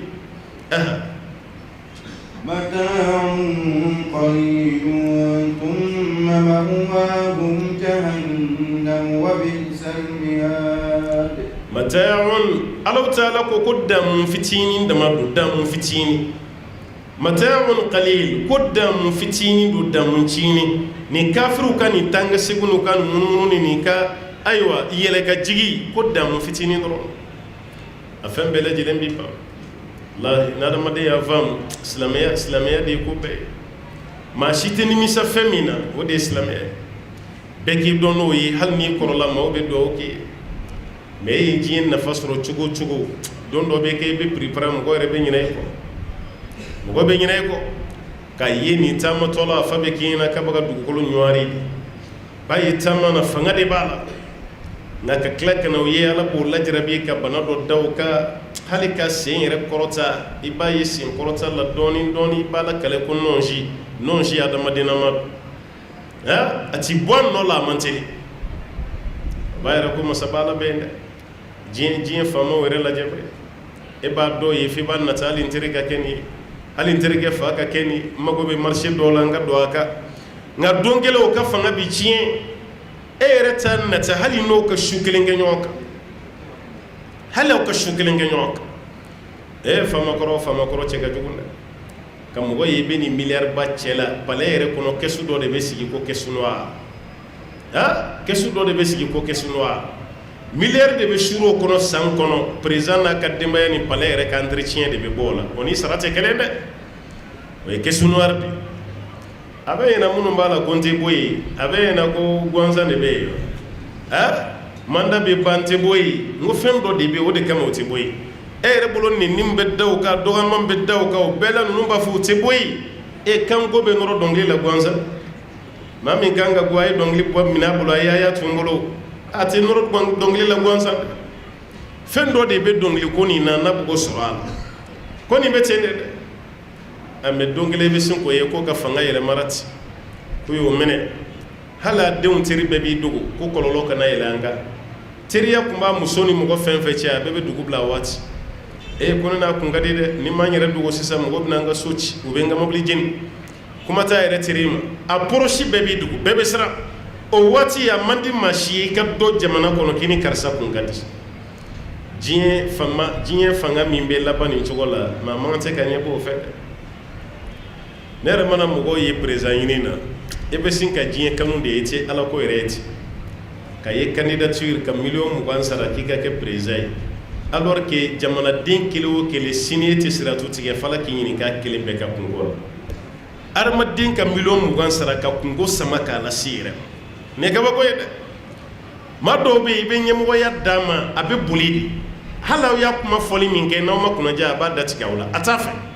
متاع قليل ثم مأواهم جهنم وبئس المهاد متاع الله تعالى قدام فتيني دم فتيني متاع قليل قدام فتيني دم فتيني ni kafiru kan ni tanga segunu kan mununi ni ka aywa yele ka jigi قدام فتيني doro afan bela jilen bi pa la nadama de yavam islamiyya de ko be ma shiteni misa femina o de islamiyya be ki dono yi hal ni korola ma o be do ki me yi jin na fasro chugo don do be ke be prepare mo gore be nyine ko ka yeni tamma tola fa be ki na ka baga dugukolo nyuari ba yi tamma na fanga de bala na ka klak na ye ala bo lajrabi ka banado dawka halika sen yɛrɛ kɔrɔta i b'a ye sen kɔrɔta la dɔɔni i b'a la kɛlɛ ko nɔnzi adamadenna ma a ti bɔ a nɔ la a man teli a b'a yɛrɛ ko masaba ala bɛ yen dɛ diɲɛ faamaw yɛrɛ lajɛ bɛ e b'a dɔn ye f'i b'a nata hali n teri ka kɛ nin ye hali n terikɛ fa ka kɛ nin n mago bɛ marché dɔw la n ka don a kan nka don kelen o ka fanga bi tiɲɛ e yɛrɛ ta nata hali n'o ka su kelen kɛ ɲɔgɔn kan hali aw ka su kelen kɛ ɲɔgɔn kan famakɔrɔ cɛ ka jugu dɛ ka mɔgɔ ye i bɛ nin miliyari ba cɛ la palais yɛrɛ kɔnɔ kɛsu dɔ de bɛ sigi ko kɛsu noire kɛsu dɔ de bɛ sigi ko kɛsu noire miliyari de bɛ suru o kɔnɔ san kɔnɔ président n'a ka denbaya ni palais yɛrɛ ka entretien de bɛ bɔ o la o ni sara tɛ kelen dɛ o ye kɛsu noire de a bɛ ɲɛna minnu b'a la ko n tɛ bɔ yen a bɛ ɲɛna ko gansan de bɛ yen manda be bante boy ngo fem do de be o de kama o te boy e re bolo ni nimbe daw ka do man be daw ka o bela no ba fu te boy e kan go be noro dongli la gwanza mami ganga go ay dongli bo mina bolo ay ya tungolo ati noro dongli la gwanza fem do de be dongli ko ni na na bo soral ko ni be tende ame dongli be sin ko ye ko ka fanga yele marati ko yo mene hala denw teri bɛɛ b'i dogo ko kɔlɔlɔ kana yɛlɛ an kan teriya kun b'a muso ni mɔgɔ fɛn fɛn cɛ a bɛɛ bɛ dugu bila waati ko ne n'a kun ka di dɛ ni m'an yɛrɛ dogo sisan mɔgɔ bɛ n'an ka so ci u bɛ n ka mobili jeni kuma t'a yɛrɛ teri ma a porosi bɛɛ b'i dogo bɛɛ bɛ siran o waati a man di maa si ye i ka dɔ jamana kɔnɔ k'i ni karisa kun ka di diɲɛ fanga min bɛ laban nin cogo la maa man tɛ ka ɲɛ bɔ o fɛ dɛ ne yɛrɛ mana mɔgɔw ye président ɲini na e bɛ sin ka diɲɛ kanu de ye tɛ ala ko yɛrɛ ye ten ka ye candidature ka miliyɔn 20 sara k'i ka kɛ président ye alors que jamanaden kelen o kelen sini e tɛ siratu tigɛ fala k'i ɲininka kelen bɛɛ ka kungo la adamaden ka miliyɔn 20 sara ka kungo sama k'a lase yɛrɛ ma nin ye kabako ye dɛ maa dɔw bɛ yen i bɛ ɲɛmɔgɔya d'a ma a bɛ boli de hali aw y'a kuma fɔli min kɛ n'aw ma kunnaja a b'a datigɛ aw la a t'a fɛ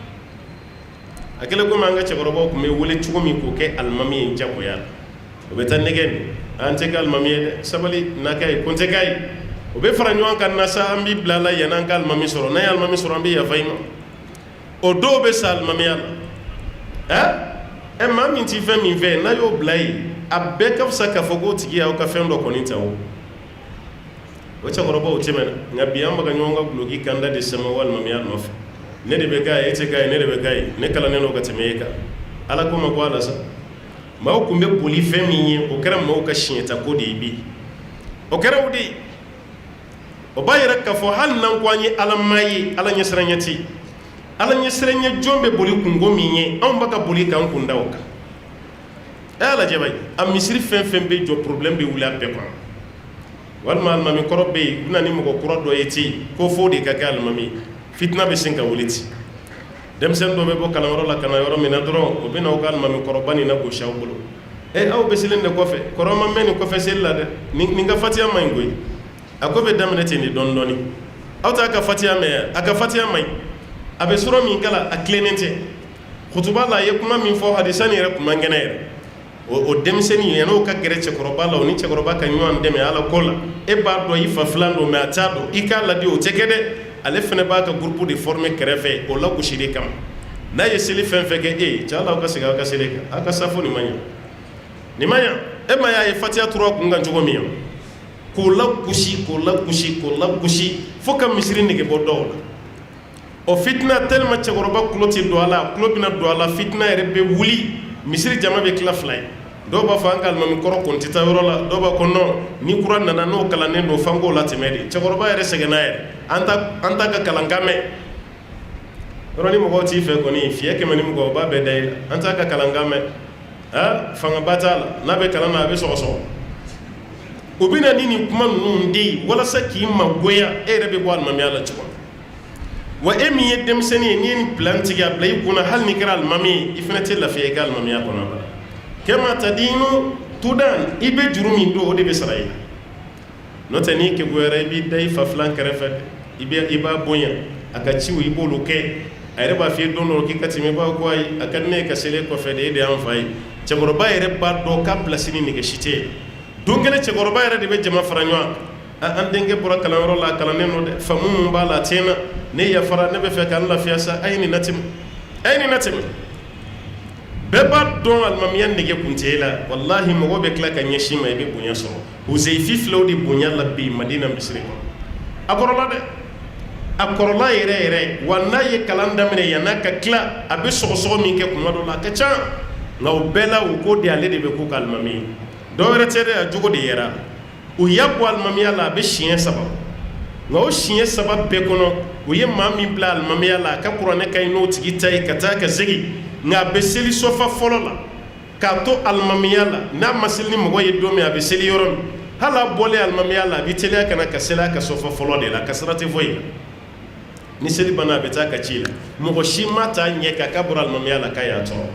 a kɛlen komi an ka cɛkɔrɔbaw tun bɛ wele cogo min k'o kɛ alimami ye jagoya la o bɛ taa nɛgɛ nin an tɛ kɛ alimami ye dɛ sabali n'a kɛ ye ko n tɛ k'a ye o bɛ fara ɲɔgɔn kan na sa an b'i bila a la yanni an ka alimami sɔrɔ n'an ye alimami sɔrɔ an bɛ yafa i ma o dɔw bɛ sa alimamiya la maa min t'i fɛn min fɛ n'a y'o bila yen a bɛɛ ka fisa k'a fɔ k'o tigi y'aw ka fɛn dɔ kɔni ta o cɛkɔrɔbaw tɛmɛna nka bi an bɛ ka ɲɔgɔn ka guloki kanda de sama o alimamiya nɔfɛ ne de bɛ k'a ye e tɛ k'a ye ne de bɛ k'a ye ne kalannen don ka tɛmɛ e kan ala ko ma ko ala sa maaw tun bɛ boli fɛn min ye o kɛra maaw ka siɲɛta ko de ye bi o kɛra o de ye o b'a yɛrɛ k'a fɔ hali n'an ko an ye ala maa ye ala ɲɛsiranɲɛ tɛ yen ala ɲɛsiranɲɛ jɔn bɛ boli kungo min ye anw bɛ ka boli k'an kun da o kan lajɛ bani a misiri fɛn fɛn bɛ jɔ problème bɛ wuli a bɛɛ kɔnɔ walima alimami kɔrɔ bɛ yen u bɛna ni mɔgɔ kura dɔ ye ten ko fo de ka kɛ alimami fitina bɛ sin ka wuli ten denmisɛnnin dɔ bɛ bɔ kalanyɔrɔ la ka na yɔrɔ min na dɔrɔn o bɛ na aw ka alimami kɔrɔba nin na gosi aw bolo aw bɛ selen de kɔfɛ kɔrɔ ma mɛn nin kɔfɛ seli la dɛ nin ka fatiya ma ɲi koyi a ko bɛ daminɛ ten de dɔɔni dɔɔni aw t'a ka fatiya mɛn a ka fatiya ma ɲi a bɛ sɔrɔ min kala a tilennen tɛ khutuba la ye kuma min fɔ hadisa ni yɛrɛ kuma ngɛnɛ yɛrɛ o denmisɛnnin ye n'o ka gɛrɛ cɛkɔrɔba la o ni cɛkɔrɔba ka ɲɔgɔn dɛmɛ ala ko la e b'a dɔn i fa filan don mais a t'a dɔn i k'a ladi o tɛ kɛ dɛ ale fana b'a ka groupe de former kɛrɛfɛ o lagosi de kama n'a ye seli fɛn fɛn kɛ e cɛ ala aw ka segin aw ka seli kan aw ka safo nin ma ɲɛ nin ma ɲɛ e ma y'a ye fatiha tura kun kan cogo min k'o lagosi k'o lagosi k'o lagosi fo ka misiri nege bɔ dɔw la o fitina tellement cɛkɔrɔba kulo tɛ don a la a kulo bɛna don a la fitina yɛrɛ bɛ wuli misiri jama bɛ tila fila ye dɔw b'a fɔ an ka alimami kɔrɔ kun tɛ taa yɔrɔ la dɔw b'a fɔ non ni kura nana n'o kalannen don f'an k'o latɛmɛ de cɛkɔrɔba yɛrɛ sɛgɛnna yɛrɛ an ta ka kalankan mɛn yɔrɔ ni mɔgɔw t'i fɛ kɔni fiyɛ kɛmɛ ni mɔgɔ o b'a bɛɛ da i la an t'a ka kalankan mɛn fangaba t'a la n'a bɛ kalan na a bɛ sɔgɔsɔgɔ o bɛ na ni nin kuma ninnu de ye walasa k'i magoya e yɛrɛ bɛ bɔ alimamiya la cogo wa e min ye denmisɛnnin ye n'i ye nin plan tigɛ a bila i kunna hali n'i kɛra alimami ye i fana tɛ lafiya i ka alimamiya kɔnɔ ba kɛma tadinu tudan i bɛ juru min don o de bɛ sara i la n'o tɛ n'i kɛgoyara i b'i da i fa filan kɛrɛfɛ i b'a bonya a ka ciw i b'olu kɛ a yɛrɛ b'a f'i ye don dɔ k'i ka tɛmɛ i b'a ko ayi a ka di ne ye ka seli kɔfɛ de e de y'an fa ye cɛkɔrɔba yɛrɛ b'a dɔn k'a pilasi ni nege si tɛ yen don kelen cɛkɔrɔba yɛrɛ de bɛ jama fara ɲɔgɔn kan an denkɛ bɔra kalanyɔrɔ la a kalannen don dɛ famu mun b'a la a tiɲɛna ne yafara ne bɛ fɛ k'an lafiya sa a ye nin latɛmɛ bɛɛ b'a dɔn alimamiya nege kun tɛ e la walahi mɔgɔ bɛ tila ka ɲɛsin ma i bɛ bonya sɔrɔ Uzaifi filaw de bonya la bi Madina misiri kɔnɔ a kɔrɔla dɛ a kɔrɔla yɛrɛ yɛrɛ wa n'a ye kalan daminɛ yan n'a ka tila a bɛ sɔgɔsɔgɔ min kɛ kuma dɔ la a ka ca nka o bɛɛ la o ko de ale de bɛ k'u ka alimami ye dɔwɛrɛ tɛ dɛ a jogo de yɛrɛ u y'a bɔ alimamiya la a bɛ siɲɛ 3 nka o siɲɛ 3 bɛɛ kɔnɔ u ye maa min bila alimamiya la a ka kuranɛ ka ɲi n'o tigi ta ye ka taa ka segin nka a bɛ seli sɔfa fɔlɔ la k'a to alimamiya la n'a ma seli ni mɔgɔ ye don min a bɛ seli yɔrɔ min hali a bɔlen alimamiya la a bɛ teliya ka na ka seli a ka sɔfa fɔlɔ de la kasara tɛ foyi la ni seli banna a bɛ taa ka ci la mɔgɔ si ma taa ɲɛ k'a ka bɔra alimamiya la k'a y'a tɔɔrɔ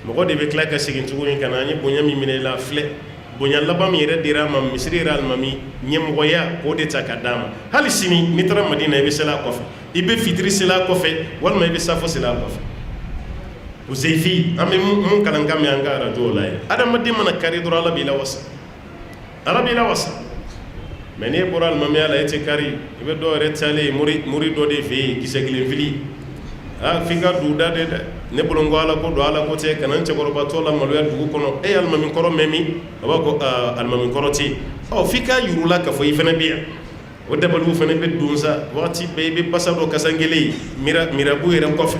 mɔgɔ de bɛ tila ka segin tuguni ka na an ye bonya min minɛ i la filɛ bonya laban min yɛrɛ dira a ma misiri yɛrɛ alimami ɲɛmɔgɔya k'o de ta ka d'a ma hali sini n'i taara Madina i bɛ seli a kɔfɛ i bɛ fitiri seli a kɔfɛ walima i bɛ safo seli a kɔfɛ Uzaifi an bɛ mun kalankan mɛn an ka arajo la ye adamaden mana kari dɔrɔn ala b'i la wasa mais n'e bɔra alimamiya la e tɛ kari i bɛ dɔw yɛrɛ taalen ye muri dɔ de fɛ yen kisɛ kelen fili f'i ka dugu da de dɛ ne bolo n ko ala ko don ala ko tɛ kana n cɛkɔrɔba tɔ la maloya dugu kɔnɔ e ye alimami kɔrɔ mɛn min a b'a ko alimami kɔrɔ tɛ yen f'i ka yur'u la k'a fɔ i fana bɛ yan o dabaliw fana bɛ don sa waati bɛɛ i bɛ basa dɔ kasankelen mirabu yɛrɛ kɔfɛ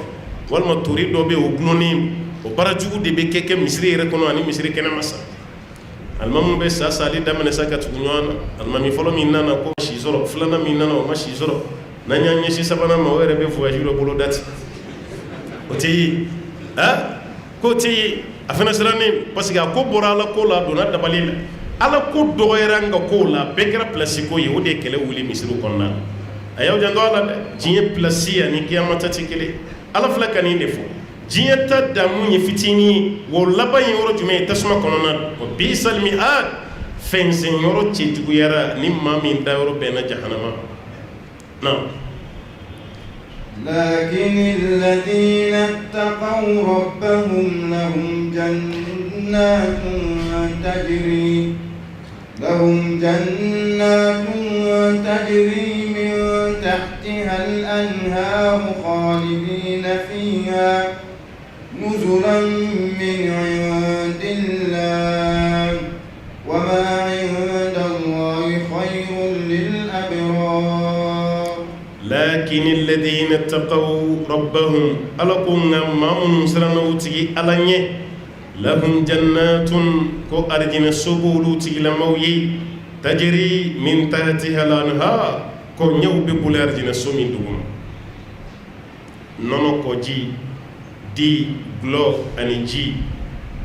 walima tori dɔ bɛ yen o gulonnen o baara jugu de bɛ kɛ misiri yɛrɛ kɔnɔ ani misiri kɛnɛma sa alimamu bɛ sa sali daminɛ sa ka tugu ɲɔgɔn na alimami fɔlɔ min nana ko si sɔrɔ filanan min nana o ma si sɔrɔ n'an y'an ɲɛsin sabanan ma o yɛrɛ bɛ voyage dɔ bolo dati o tɛ ye k'o tɛ ye a fana sirannen parce que a ko bɔra ala ko la a donna dabali la ala ko dɔgɔyara an ka kow la bɛɛ kɛra pilasi ko ye o de ye kɛlɛ wuli misiriw kɔnɔna na a y'aw janto a la dɛ diɲɛ pilasi ani kiyamata tɛ kelen ala filɛ ka nin de fɔ diɲɛ ta damu ye fitinin ye wa laban ye yɔrɔ jumɛn ye tasuma kɔnɔna na o bi'sal mi'ad fɛnsɛn yɔrɔ cɛjuguyara ni maa min da yɔrɔ bɛnna jahanama na لكن الذين اتقوا ربهم لهم جنات تجري من تحتها الأنهار خالدين فيها نزلا من عند الله وما عند الله خير للأبرار لكن الذين اتقوا ربهم ألقوا ما سرنوتي ألني لهم جنات كو أرجن سبول تيلموي تجري من تحتها الأنهار كو نيو ببول أرجن سومي دوم نونو كو جي دي غلو أني جي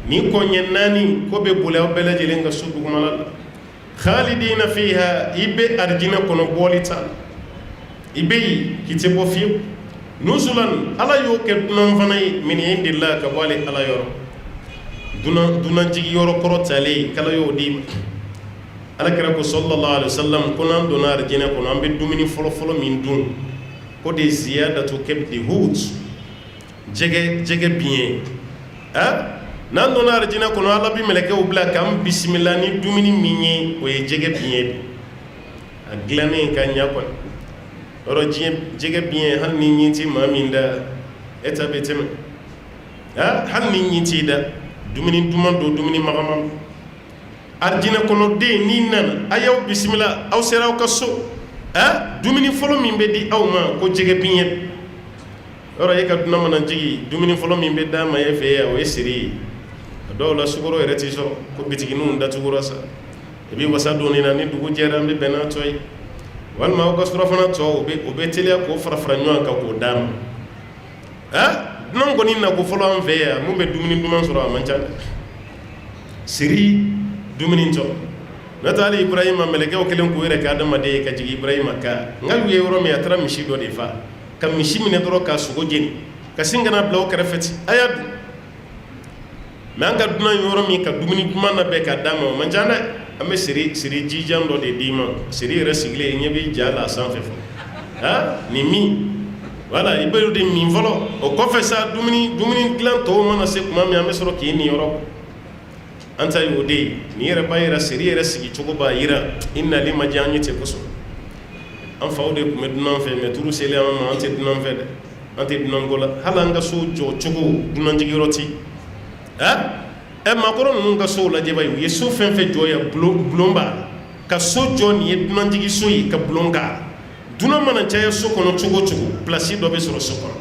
ni ko ñennani ko be bula bela jelen ga sudu malal khalidina fiha ibe arjina kono bolita ibe kite bo fi nuzulan ala yo ke dunan fanay min indillah ka wali ala yor dunan jigi yoro korotale kala yo di ala kira ko sallallahu alaihi wasallam konan donar arjina kono ambe dumini folo folo min dun ko de ziyadatu kabdi hut jɛgɛ biɲɛ n'an donna arijinɛ kɔnɔ ala bi mɛlɛkɛw bila k'an bisimila ni dumuni min ye o ye jɛgɛ biɲɛ de a dilannen ka ɲa kɔni yɔrɔ jɛgɛ biɲɛ hali ni ɲin ti maa min da e ta bɛ tɛmɛ hali ni ɲin t'i da dumuni duman don dumuni magaman arijinɛ kɔnɔ den n'i nana a y'aw bisimila aw sera aw ka so dumuni fɔlɔ min bɛ di aw ma ko jɛgɛ biɲɛ yɔrɔ e ka dunan mana jigi dumuni fɔlɔ min bɛ d'a ma e fɛ yan o ye siri ye a dɔw la sukaro yɛrɛ t'i sɔrɔ ko bitigininw datugura sa i bɛ wasa donni na ni dugu jɛra an bɛ bɛn n'a tɔ ye walima aw ka surafana tɔ o bɛ teliya k'o fara fara ɲɔgɔn kan k'o d'a ma dunan kɔni na ko fɔlɔ an fɛ yan mun bɛ dumuni duman sɔrɔ a man ca dɛ siri dumuni tɔ n'o tɛ hali Ibrahima mɛlɛkɛw kɛlen k'u yɛrɛ kɛ adamaden ye ka jigin Ibrahima kan nka u ye yɔrɔ min a taara misi dɔ de fa ka misi minɛ dɔrɔn ka sogo jeni ka sin kana bila o kɛrɛfɛ ten a y'a dun mɛ an ka dunan yɔrɔ min ka dumuni duman labɛn k'a d'a ma o man ca dɛ an bɛ siri jijan dɔ de d'i ma siri yɛrɛ sigilen ɲɛ bɛ ja la a sanfɛ fɔlɔ nin min wala i bɛ o de min fɔlɔ o kɔfɛ sa dumuni dilan tɔw mana se tuma min an bɛ sɔrɔ k'i nin yɔrɔ an ta ye o de ye nin yɛrɛ b'a yira siri yɛrɛ sigi cogo b'a yira i nali ma diya an ye ten kosɛbɛ an faw de tun bɛ dunan fɛ mɛ turu selen an ma an tɛ dunan fɛ dɛ an tɛ dunan ko la hali an ka so jɔ cogo dunanjigiyɔrɔ ti maakɔrɔ ninnu ka sow lajɛ bani u ye so fɛn fɛn jɔ yan bulon b'a la ka so jɔ nin ye dunanjigi so ye ka bulon k'a la dunan mana caya so kɔnɔ cogo o cogo pilasi dɔ bɛ sɔrɔ so kɔnɔ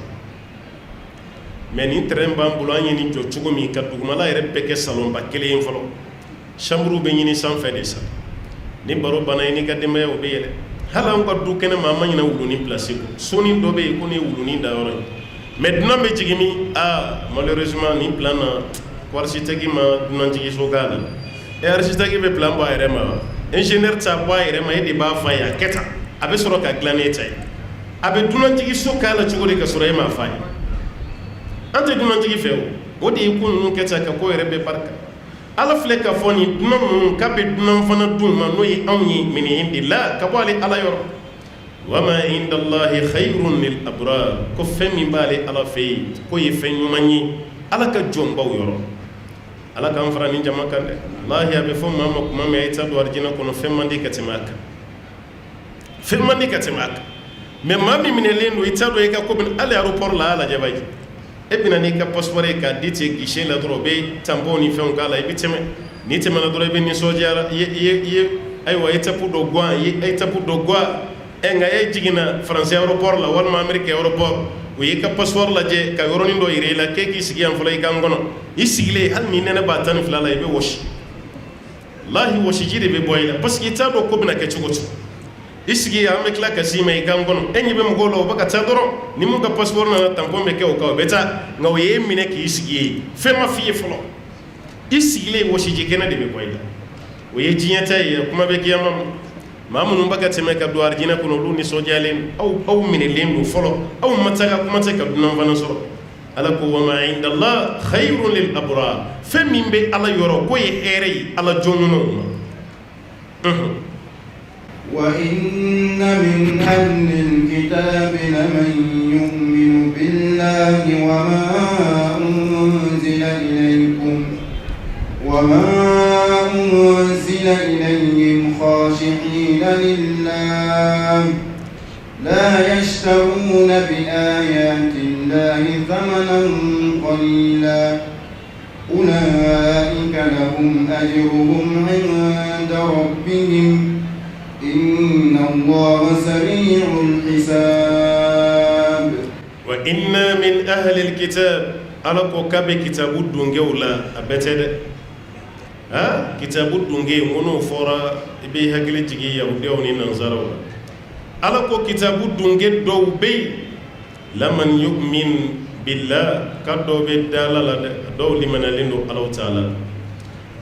mɛ nin terɛn b'an bolo an ye nin jɔ cogo min ka dugumala yɛrɛ bɛɛ kɛ salonba kelen ye fɔlɔ chambre bɛ ɲini sanfɛ de sa ni baro banna ye n'i ka denbaya o bɛ yɛlɛ hali an ka du kɛnɛ ma an ma ɲinɛ wulunin pilasi kɔ soni dɔ bɛ yen ko nin ye wulunin dayɔrɔ ye mɛ dunan bɛ jigin min malheureusement nin plan na ko architecte ma dunanjigi so k'a la architecte bɛ plan bɔ a yɛrɛ ma wa ingénieur t'a bɔ a yɛrɛ ma e de b'a f'a ye a kɛ tan a bɛ sɔrɔ ka dilan n'e ta ye a bɛ dunanjigi so k'a la cogo di ka sɔrɔ e m'a f'a ye an tɛ dunanjigi fɛ o de ye ko ninnu kɛ tan ka ko yɛrɛ bɛ barika ala filɛ ka fɔ nin dunan ninnu k'a bɛ dunan fana d'u ma n'o ye anw ye min indillah ka bɔ ale ala yɔrɔ wa ma indallahi khayrun lil abrar ko fɛn min b'ale ala fɛ yen k'o ye fɛn ɲuman ye ala ka jɔnbaw yɔrɔ ala k'an fara nin jama kan dɛ wallahi a bɛ fɔ maa ma kuma min a ye taa don arijinɛ kɔnɔ fɛn man di ka tɛmɛ a kan fɛn man di ka tɛmɛ a kan mɛ maa min minɛlen don i t'a dɔn i ka ko bɛ hali aéroport la a lajɛ bani e bɛna n'i ka passeport ye k'a di ten guichet la dɔrɔn o bɛ tampon ni fɛnw k'a la i bɛ tɛmɛ n'i tɛmɛna dɔrɔn i bɛ nisɔndiya i ye ayiwa étape dɔ guwan i ye étape dɔ guwan nka e jiginna faransi aéroport la walima amérique aéroport u y'i ka passeport lajɛ ka yɔrɔnin dɔ yira i la k'e k'i sigi yan fɔlɔ i kan kɔnɔ i sigilen hali ni nɛnɛ b'a 12 la i bɛ wɔsi lahi wɔsiji de bɛ bɔ i la parce que i t'a dɔn ko bɛna kɛ cogo cogo i sigi yan an bɛ tila ka s'i ma i kan kɔnɔ e ɲɛ bɛ mɔgɔw la o bɛ ka taa dɔrɔn ni mun ka passeport nana tampon bɛ kɛ o kan o bɛ taa nka o y'e minɛ k'i sigi yen fɛn ma f'i ye fɔlɔ i sigilen wɔsiji kɛnɛ de bɛ bɔ i la o ye diɲɛ ta ye kuma bɛ kiyama ma maa minnu bɛ ka tɛmɛ ka don arijinɛ kɔnɔ olu nisɔndiyalen aw minɛlen don fɔlɔ aw ma taa ka kuma tɛ ka dunan fana sɔrɔ ala ko wa ma indallah khayrun lil abrar fɛn min bɛ ala yɔrɔ k'o ye hɛrɛ ye ala jɔnɲumanw ma وإن من أهل الكتاب لمن يؤمن بالله وما أنزل إليهم خاشعين لله لا يشترون بآيات الله ثمنا قليلا أولئك لهم أجرهم عند ربهم إن الله سريع الحساب وإن من أهل الكتاب ألقوا كبه كتاب الدنجولا أبتد كتاب الدنجي منو فورا إبي هكذا تجي يهوديوني ننظروا ألقوا كتاب الدنجي دوبي لمن يؤمن بالله كدو بدالا دو لمن لندو الله تعالى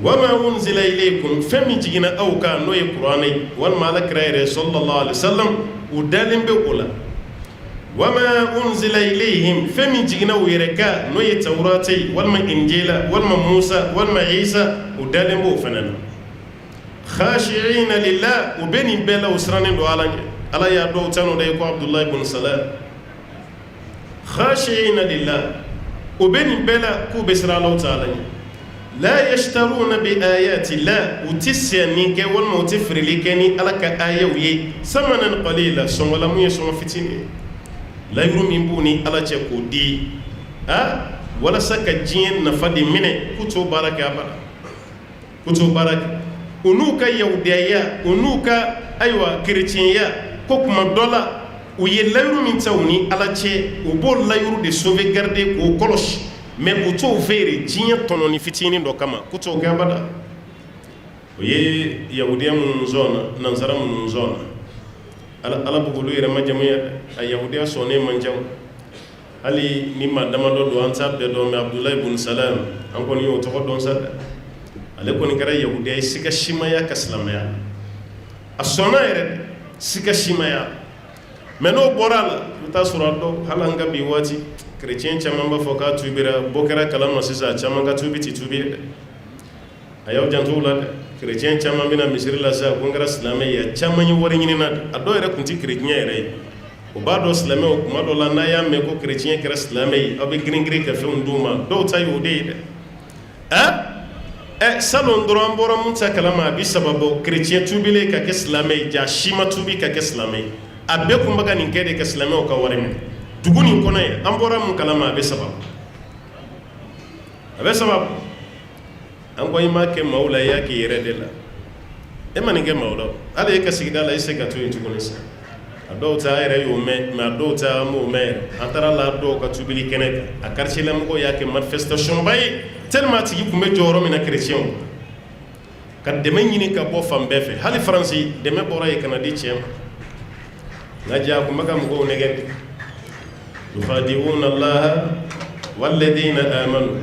وما أنزل إليكم فمن جينا أو كان نوي قرآني والما ذكر صلى الله عليه وسلم ودالين بقولا وما أنزل إليهم فمن جينا ويركا نوي توراتي والما إنجيلا والما موسى والما عيسى ودالين بوفنان خاشعين لله وبني بلا وسران دوالا على يدو تانو ديكو عبد الله بن سلام خاشعين لله o bɛ nin bɛɛ la k'u bɛ siran Alahu Taala ɲɛ la yashtaruna bi ayati la u tɛ sɛnni kɛ walima u tɛ feereli kɛ ni Ala ka ayaw ye samanan qalila sɔngɔla mun ye sɔngɔ fitinin layiru min b'u ni Ala cɛ k'o di walasa ka diɲɛ nafa de minɛ k'u t'o baara kɛ abada k'u t'o baara kɛ u n'u ka yahudiyaya u n'u ka ayiwa kerecɛnya ko kuma dɔ la u ye layiru min ta u ni Ala cɛ u b'o layiru de sauvegarder k'o kɔlɔsi mais u t'o feere diɲɛ tɔnɔni fitinin dɔ kama k'u t'o kɛ abada o ye yahudiya minnu sɔnna nansara minnu sɔnna Ala b'olu yɛrɛ majamuya a yahudiya sɔnnen man jan hali ni maa damadɔ don an t'a bɛɛ dɔn mais Abdulahi ibn Salam an kɔni y'o tɔgɔ dɔn sa dɛ ale kɔni kɛra yahudiya ye siga simaya ka silamɛya a sɔnna yɛrɛ siga simaya mais n'o bɔra a la i bɛ taa sɔrɔ a dɔw hali an ka bi waati chrétien caman b'a fɔ k'a tubira bɔ kɛra kalama sisan a caman ka tubi ti tubi dɛ a y'aw janto la dɛ chrétien caman bɛna misiri la sisan ko n kɛra silamɛ ye a caman ye wari ɲini na dɛ a dɔw yɛrɛ tun tɛ chrétien yɛrɛ ye o b'a dɔn silamɛw kuma dɔ la n'a y'a mɛn ko chrétien kɛra silamɛ ye aw bɛ girin-girin ka fɛnw d'u ma dɔw ta y'o de ye dɛ salon dɔrɔn an bɔra mun ta kalama a bi sababɔ chrétien tubilen ka kɛ silamɛ ye jaa si ma tubi ka kɛ silamɛ ye a bɛɛ kun bɛ ka nin kɛ de ka silamɛw ka wari minɛ dugu nin kɔnɔ ye an bɔra mun kalama a bɛ sababu an ko i m'a kɛ maaw la i y'a k'i yɛrɛ de la e ma nin kɛ maaw la hali e ka sigida la i se ka to yen tuguni sa a dɔw ta yɛrɛ y'o mɛn mais a dɔw ta an m'o mɛn yɛrɛ an taara la dɔw ka tubili kɛnɛ kan a quartier la mɔgɔw y'a kɛ manifestation ba ye tellement a tigi kun bɛ jɔyɔrɔ min na chrétien ka dɛmɛ ɲini ka bɔ fan bɛɛ fɛ hali faransi dɛmɛ bɔra yen ka na di cɛ ma nka jaa a kun bɛ ka mɔgɔw nɛgɛ yufadiwuna Allaha walladina amanu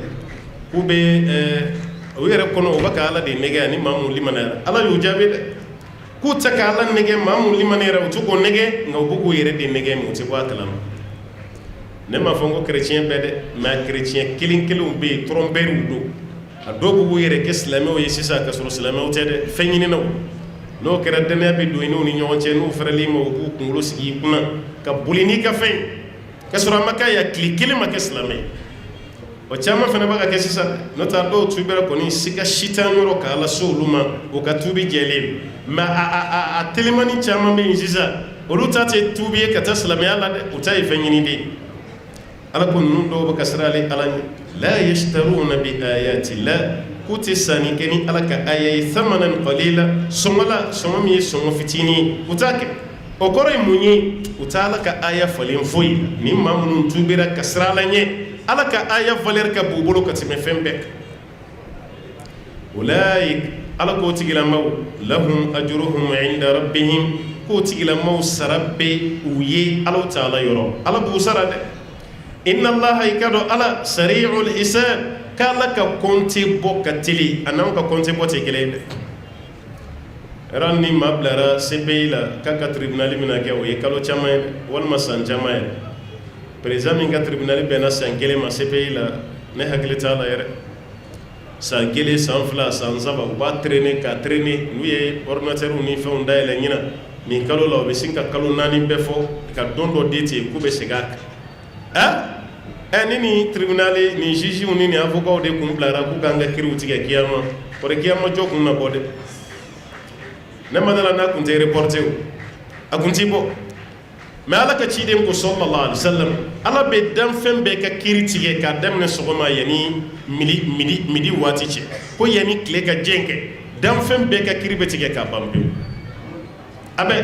k'u bɛ o yɛrɛ kɔnɔ u bɛ ka Ala de nɛgɛ ani maa mun limaniyara Ala y'u jaabi dɛ k'u tɛ ka Ala nɛgɛ maa mun limaniyara u t'u k'o nɛgɛ nka u b'u k'u yɛrɛ de nɛgɛ mais u tɛ bɔ a kalama ne m'a fɔ n ko chrétien bɛɛ dɛ mais a chrétien kelen-kelenw bɛ yen trompeurs don a dɔw b'u yɛrɛ kɛ silamɛw ye sisan ka sɔrɔ silamɛw tɛ dɛ fɛn ɲininaw n'o kɛra danaya bɛ don i n'u ni ɲɔgɔn cɛ n'u fɛrɛl'i ma u b'u kunkolo sigi i kunna ka boli n'i ka fɛn ka sɔrɔ a ma k'a ye a tile kelen ma kɛ silamɛ ye o caman fana b'a ka kɛ sisan n'o tɛ a dɔw tubira kɔni siga si t'an yɔrɔ ka Ala se olu ma o ka tubi jɛlen mais a telimani caman bɛ yen sisan olu ta tɛ tubi ye ka taa silamɛya la dɛ u ta ye fɛn ɲini de ye Ala ko ninnu dɔw bɛ ka siran ale Ala ɲɛ la yashtaruna bi ayati la k'u tɛ sanni kɛ ni Ala ka aya ye thamanan qalila sɔngɔ min ye sɔngɔ fitinin ye u t'a kɛ o kɔrɔ ye mun ye u t'a Ala ka aya falen foyi ni maa minnu tubira ka siran Ala ɲɛ Ala ka aya valeur ka b'u bolo ka tɛmɛ fɛn bɛɛ kan ulaik Ala k'o tigilamaw lahum ajruhum inda rabbihim k'o tigilamaw sara bɛ u ye Alahu Taala yɔrɔ Ala b'u sara dɛ inna Allaha i ka dɔn Ala sari'ul hisab k'Ala ka compte bɔ ka teli a n'anw ka compte bɔ tɛ kelen ye dɛ yɔrɔ ni maa bilara CPI la k'a ka tribunal bɛna kɛ o ye kalo caman ye walima san caman ye président min ka tribunal bɛnna san kelen ma CPI la ne hakili t'a la yɛrɛ san kelen san fila san saba u b'a traîner ka traîner n'u ye ordinateur ni fɛnw dayɛlɛ ɲina nin kalo la u bɛ sin ka kalo 4 bɛɛ fɔ ka don dɔ di ten k'u bɛ segin a kan ni nin tribunal ni juge ni ni avocat de kun bilara k'u kan ka kiiriw tigɛ kiyama o de kiyama jɔ kun na bɔ dɛ ne ma dala n'a kun tɛ reporter a kun ti bɔ mais Ala ka ciden ko sallallahu alaihi wasallam Ala bɛ danfɛn bɛɛ ka kiiri tigɛ k'a daminɛ sɔgɔma yanni midi waati cɛ ko yanni tile ka jɛn kɛ danfɛn bɛɛ ka kiiri bɛ tigɛ k'a ban pewu a bɛ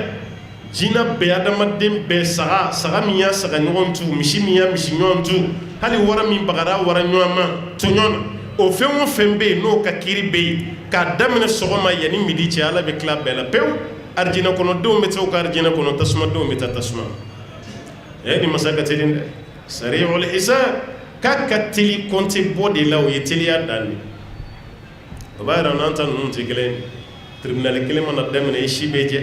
jinɛ bɛɛ adamaden bɛɛ saga min y'a saga ɲɔgɔn tu misi min y'a misi ɲɔgɔn tu hali wara min bagara wara ɲɔgɔn ma tɔɲɔn na o fɛn o fɛn bɛ yen n'o ka kiiri bɛ yen k'a daminɛ sɔgɔma yanni midi cɛ Ala bɛ tila bɛɛ la pewu arijinɛ kɔnɔdenw bɛ taa u ka arijinɛ kɔnɔ tasumadenw bɛ taa tasuma ni masa ka teli dɛ sari'ul hisab k'a ka teli compte bɔ de la o ye teliya dan de o b'a yira n'an ta ninnu tɛ kelen ye tribunal kelen mana daminɛ i si bɛ jɛ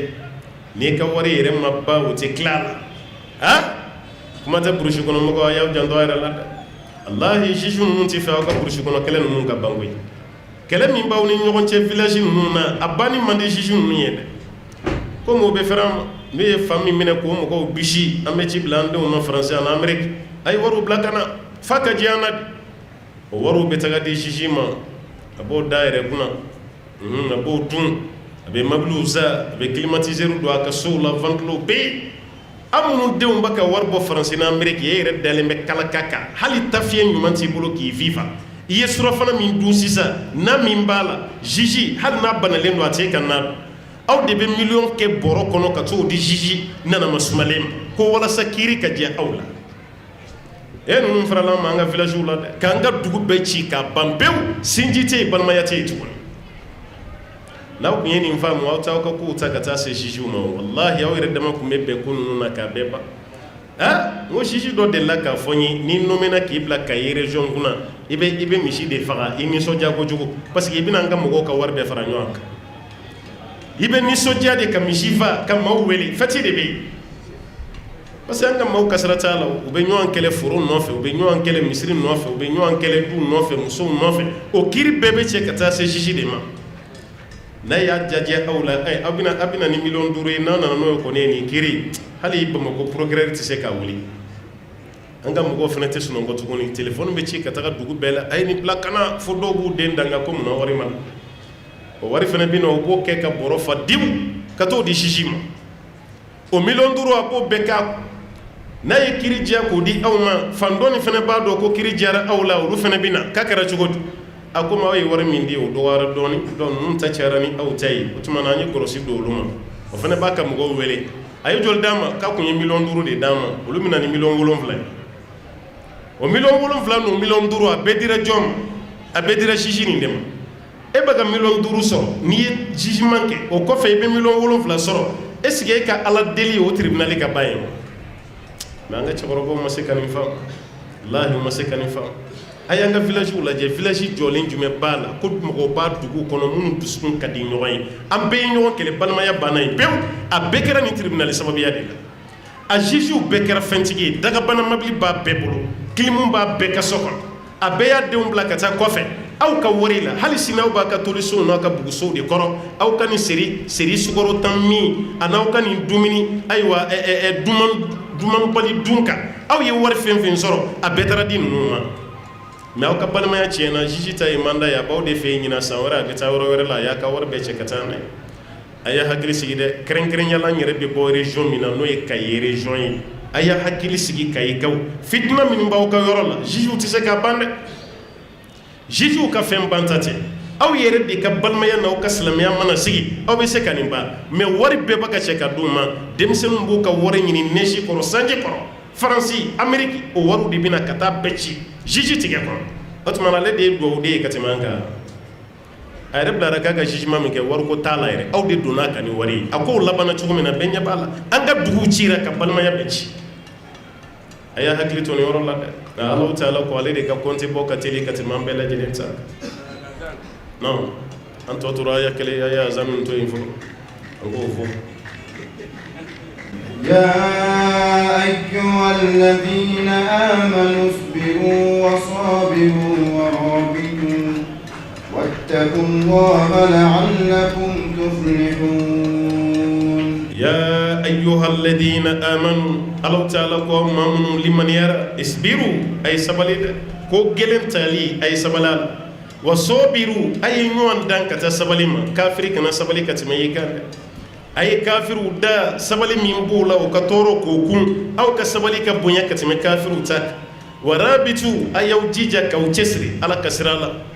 n'i ka wari yɛrɛ ma ban o tɛ tila a la kuma tɛ burusi kɔnɔ mɔgɔw a y'aw janto a yɛrɛ la dɛ walahi juge ninnu tɛ fɛ aw ka burusi kɔnɔ kɛlɛ ninnu ka ban koyi kɛlɛ min b'aw ni ɲɔgɔn cɛ village ninnu na a banni man di juge ninnu ye dɛ komi o bɛ fɛrɛ an ma n'u ye fa min minɛ k'o mɔgɔw bisi an bɛ ci bila an denw ma Faransi ani Amérique a ye wariw bila ka na f'a ka diya an na de o waro be taga di jijima abo daire kuna abo dun abe mabluza abe climatiser do aka so la ventilo be amunu deum baka warbo france na amerique yere dalembe kala kaka hali tafiye nyumanti bolo ki viva iye sura fana min dun sisa na min bala jiji hal na banalen do ate kanna aw de be million ke boro kono ka to di jiji nana masumalem ko wala sakiri ka je awla en frala manga village la kanga dugu be ci ka bambew sinjite balmayate tukun law ko yeni famu aw taw ko ta ka ta se jiji mo wallahi aw yere dama ko mebbe kunu na ka beba mo jiji do de la ka foni ni nomena ki bla ka region kuna ibe mishi de faga imi soja ko jugo parce que ibina ngam go ka warbe fara nyoaka ibe ni soja de ka mishi fa ka mawweli fati de be parce que ngam maw kasrata la ube nyoan kele furu nofe ube nyoan kele misri nofe ube nyoan kele du nofe muso nofe o kiri bebe che kata se jiji de ma na ya jaje awla ay abina ni million dure na no ko ne ni kiri hali ba mako progrès ti se ka wuli anga mako fenete suno ngoto ko ni telephone be ci kata dugu bela ay ni plakana fo dogu den danga ko no wari man o wari fene bino ko ke ka boro fa dim kato di jiji ma o million duro apo beka na ye kiri dia ko di awma fandoni fene ba do ko kiri jara awla o fene bina kakara chugodi akoma way war min di o do wara doni don nun ta charani aw tay utuma nani korosi do luma o fene ba kam go wele ay jol dama ka ko million duro de dama o lumina ni million wolon vla o million wolon vla no million duro a bedira jom a bedira jiji ni dem e baga million duro so ni jiji manke o ko fe be million wolon vla so est-ce que ka ala deli o tribunal ka baye ma nga ci borobo ma se kanim fam wallahi ma se kanim fam aya nga village wala je village jolin jume bala ko mo ba dugu kono munu dusun kadi nyoy am be nyoy kele balma ya banay bew a bekera ni tribunal sababu ya de a jiju bekera fentigi daga bana mabli ba bebulu kilimum ba beka sokon a be ya de umbla kata kofe aw ka worila hali sinaw ba ka toliso no ka buguso de koro aw kan seri sugoro tammi anaw kan dumini aywa duman bali dunka aw ye war fen soro a betara din numa mais aw ka balma ya ciena jijita e manda ya baw de fe nyina sawara beta woro were la ya ka war be ce katana aya hakili sigi de kren yalla nyere be bo region mina no e kay region yi aya hakili sigi kay gaw fitna min baw ka yoro la jiju ti se ka bande jiju ka fem bantate aw yere de ka balma ya naw ka slamiya mana sigi aw be se kanimba mais wari be baka ce ka duma demsenu bu ka wori nyini neji ko sanje ko France Amerique o waru de bina kata becci jiji tige ko otmana le de do de katimanga ay rebla raka ga jiji mamin ke war ko tala yere aw de dona kani wari ako labana chugumina benya bala anga dugu chira ka balma ya becci aya hakli to ni woro la de Allah taala ko ale de ka konti boka tele katimamba la jeden sa non anto tura ya kele ya zamin to info ngo fo يا أيها الذين آمنوا اصبروا وصابروا ورابطوا واتقوا الله لعلكم تفلحون يا أيها الذين آمنوا الله تعالى قوم لمن يرى اصبروا أي سبلد كو جلن تالي أي سبلال وصابروا أي نوان دانك تسبلما كافري كنا سبلي كتميكان ay kafiru da sabali min bula o katoro ko kun aw ka sabali ka bunya ka teme kafiru ta warabitu ayaw jija ka ucesri ala kasrala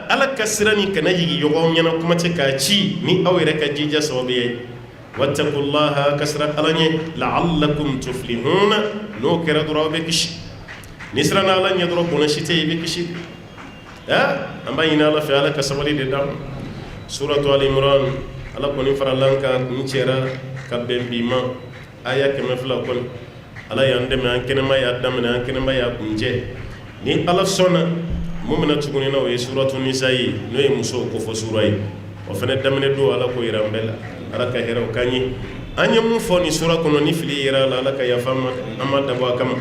ala kasrani kana yigi yogo nyana kuma ce ka ci ni aw ire ka jija sababi wattaqullaha kasra alanye la'allakum tuflihuna no kera duro be kishi nisrana alanye duro bona shite be kishi amba ina la fa ala ka sabali de dam suratu al imran ala koni faralanka kunchera kabben bima aya keme fula kon ala yande me an kenema ya damne an kenema ya kunje ni ala sona mumina tuguni na we suratu nisa'i no e muso ko fo surai o fene damne do ala ko irambela ala ka hero kanyi anya mun fo ni sura kono ni fili ira ala ka ya fama amma dabo kama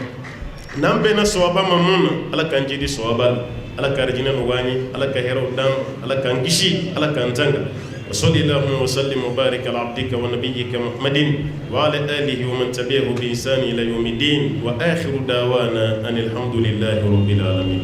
nambe na sawaba mamun ala kan jidi sawaba ala ka rjina no wani ala ka hero dam ala kan gishi ala kan tanga وصلى الله وسلم وبارك على عبدك ونبيك محمد وعلى آله ومن تبعه بإحسان إلى يوم الدين وآخر دعوانا أن الحمد لله رب العالمين.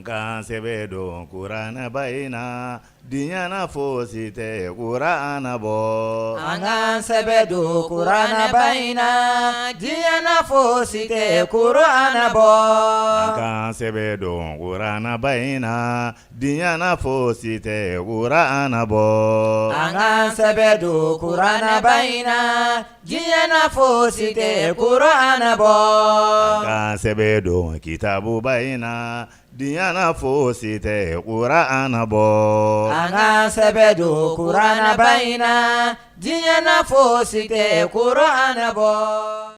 an k'an sɛbɛ don kuranɛ ba in na diɲɛna fosi tɛ kuranɛ bɔ. An k'an sɛbɛ don kuranɛ ba in na diɲɛna fosi tɛ kuranɛ bɔ. An k'an sɛbɛ don kuranɛ ba in na diɲɛna fosi tɛ kuranɛ bɔ. An k'an sɛbɛ don kuranɛ ba in na diɲɛna fosi tɛ kuranɛ bɔ. An k'an sɛbɛ don kitabu ba in na diɲɛna fosi tɛ kuranɛ bɔ. An k'an sɛbɛ don kuranɛ ba in na diɲɛna fosi tɛ kuranɛ bɔ.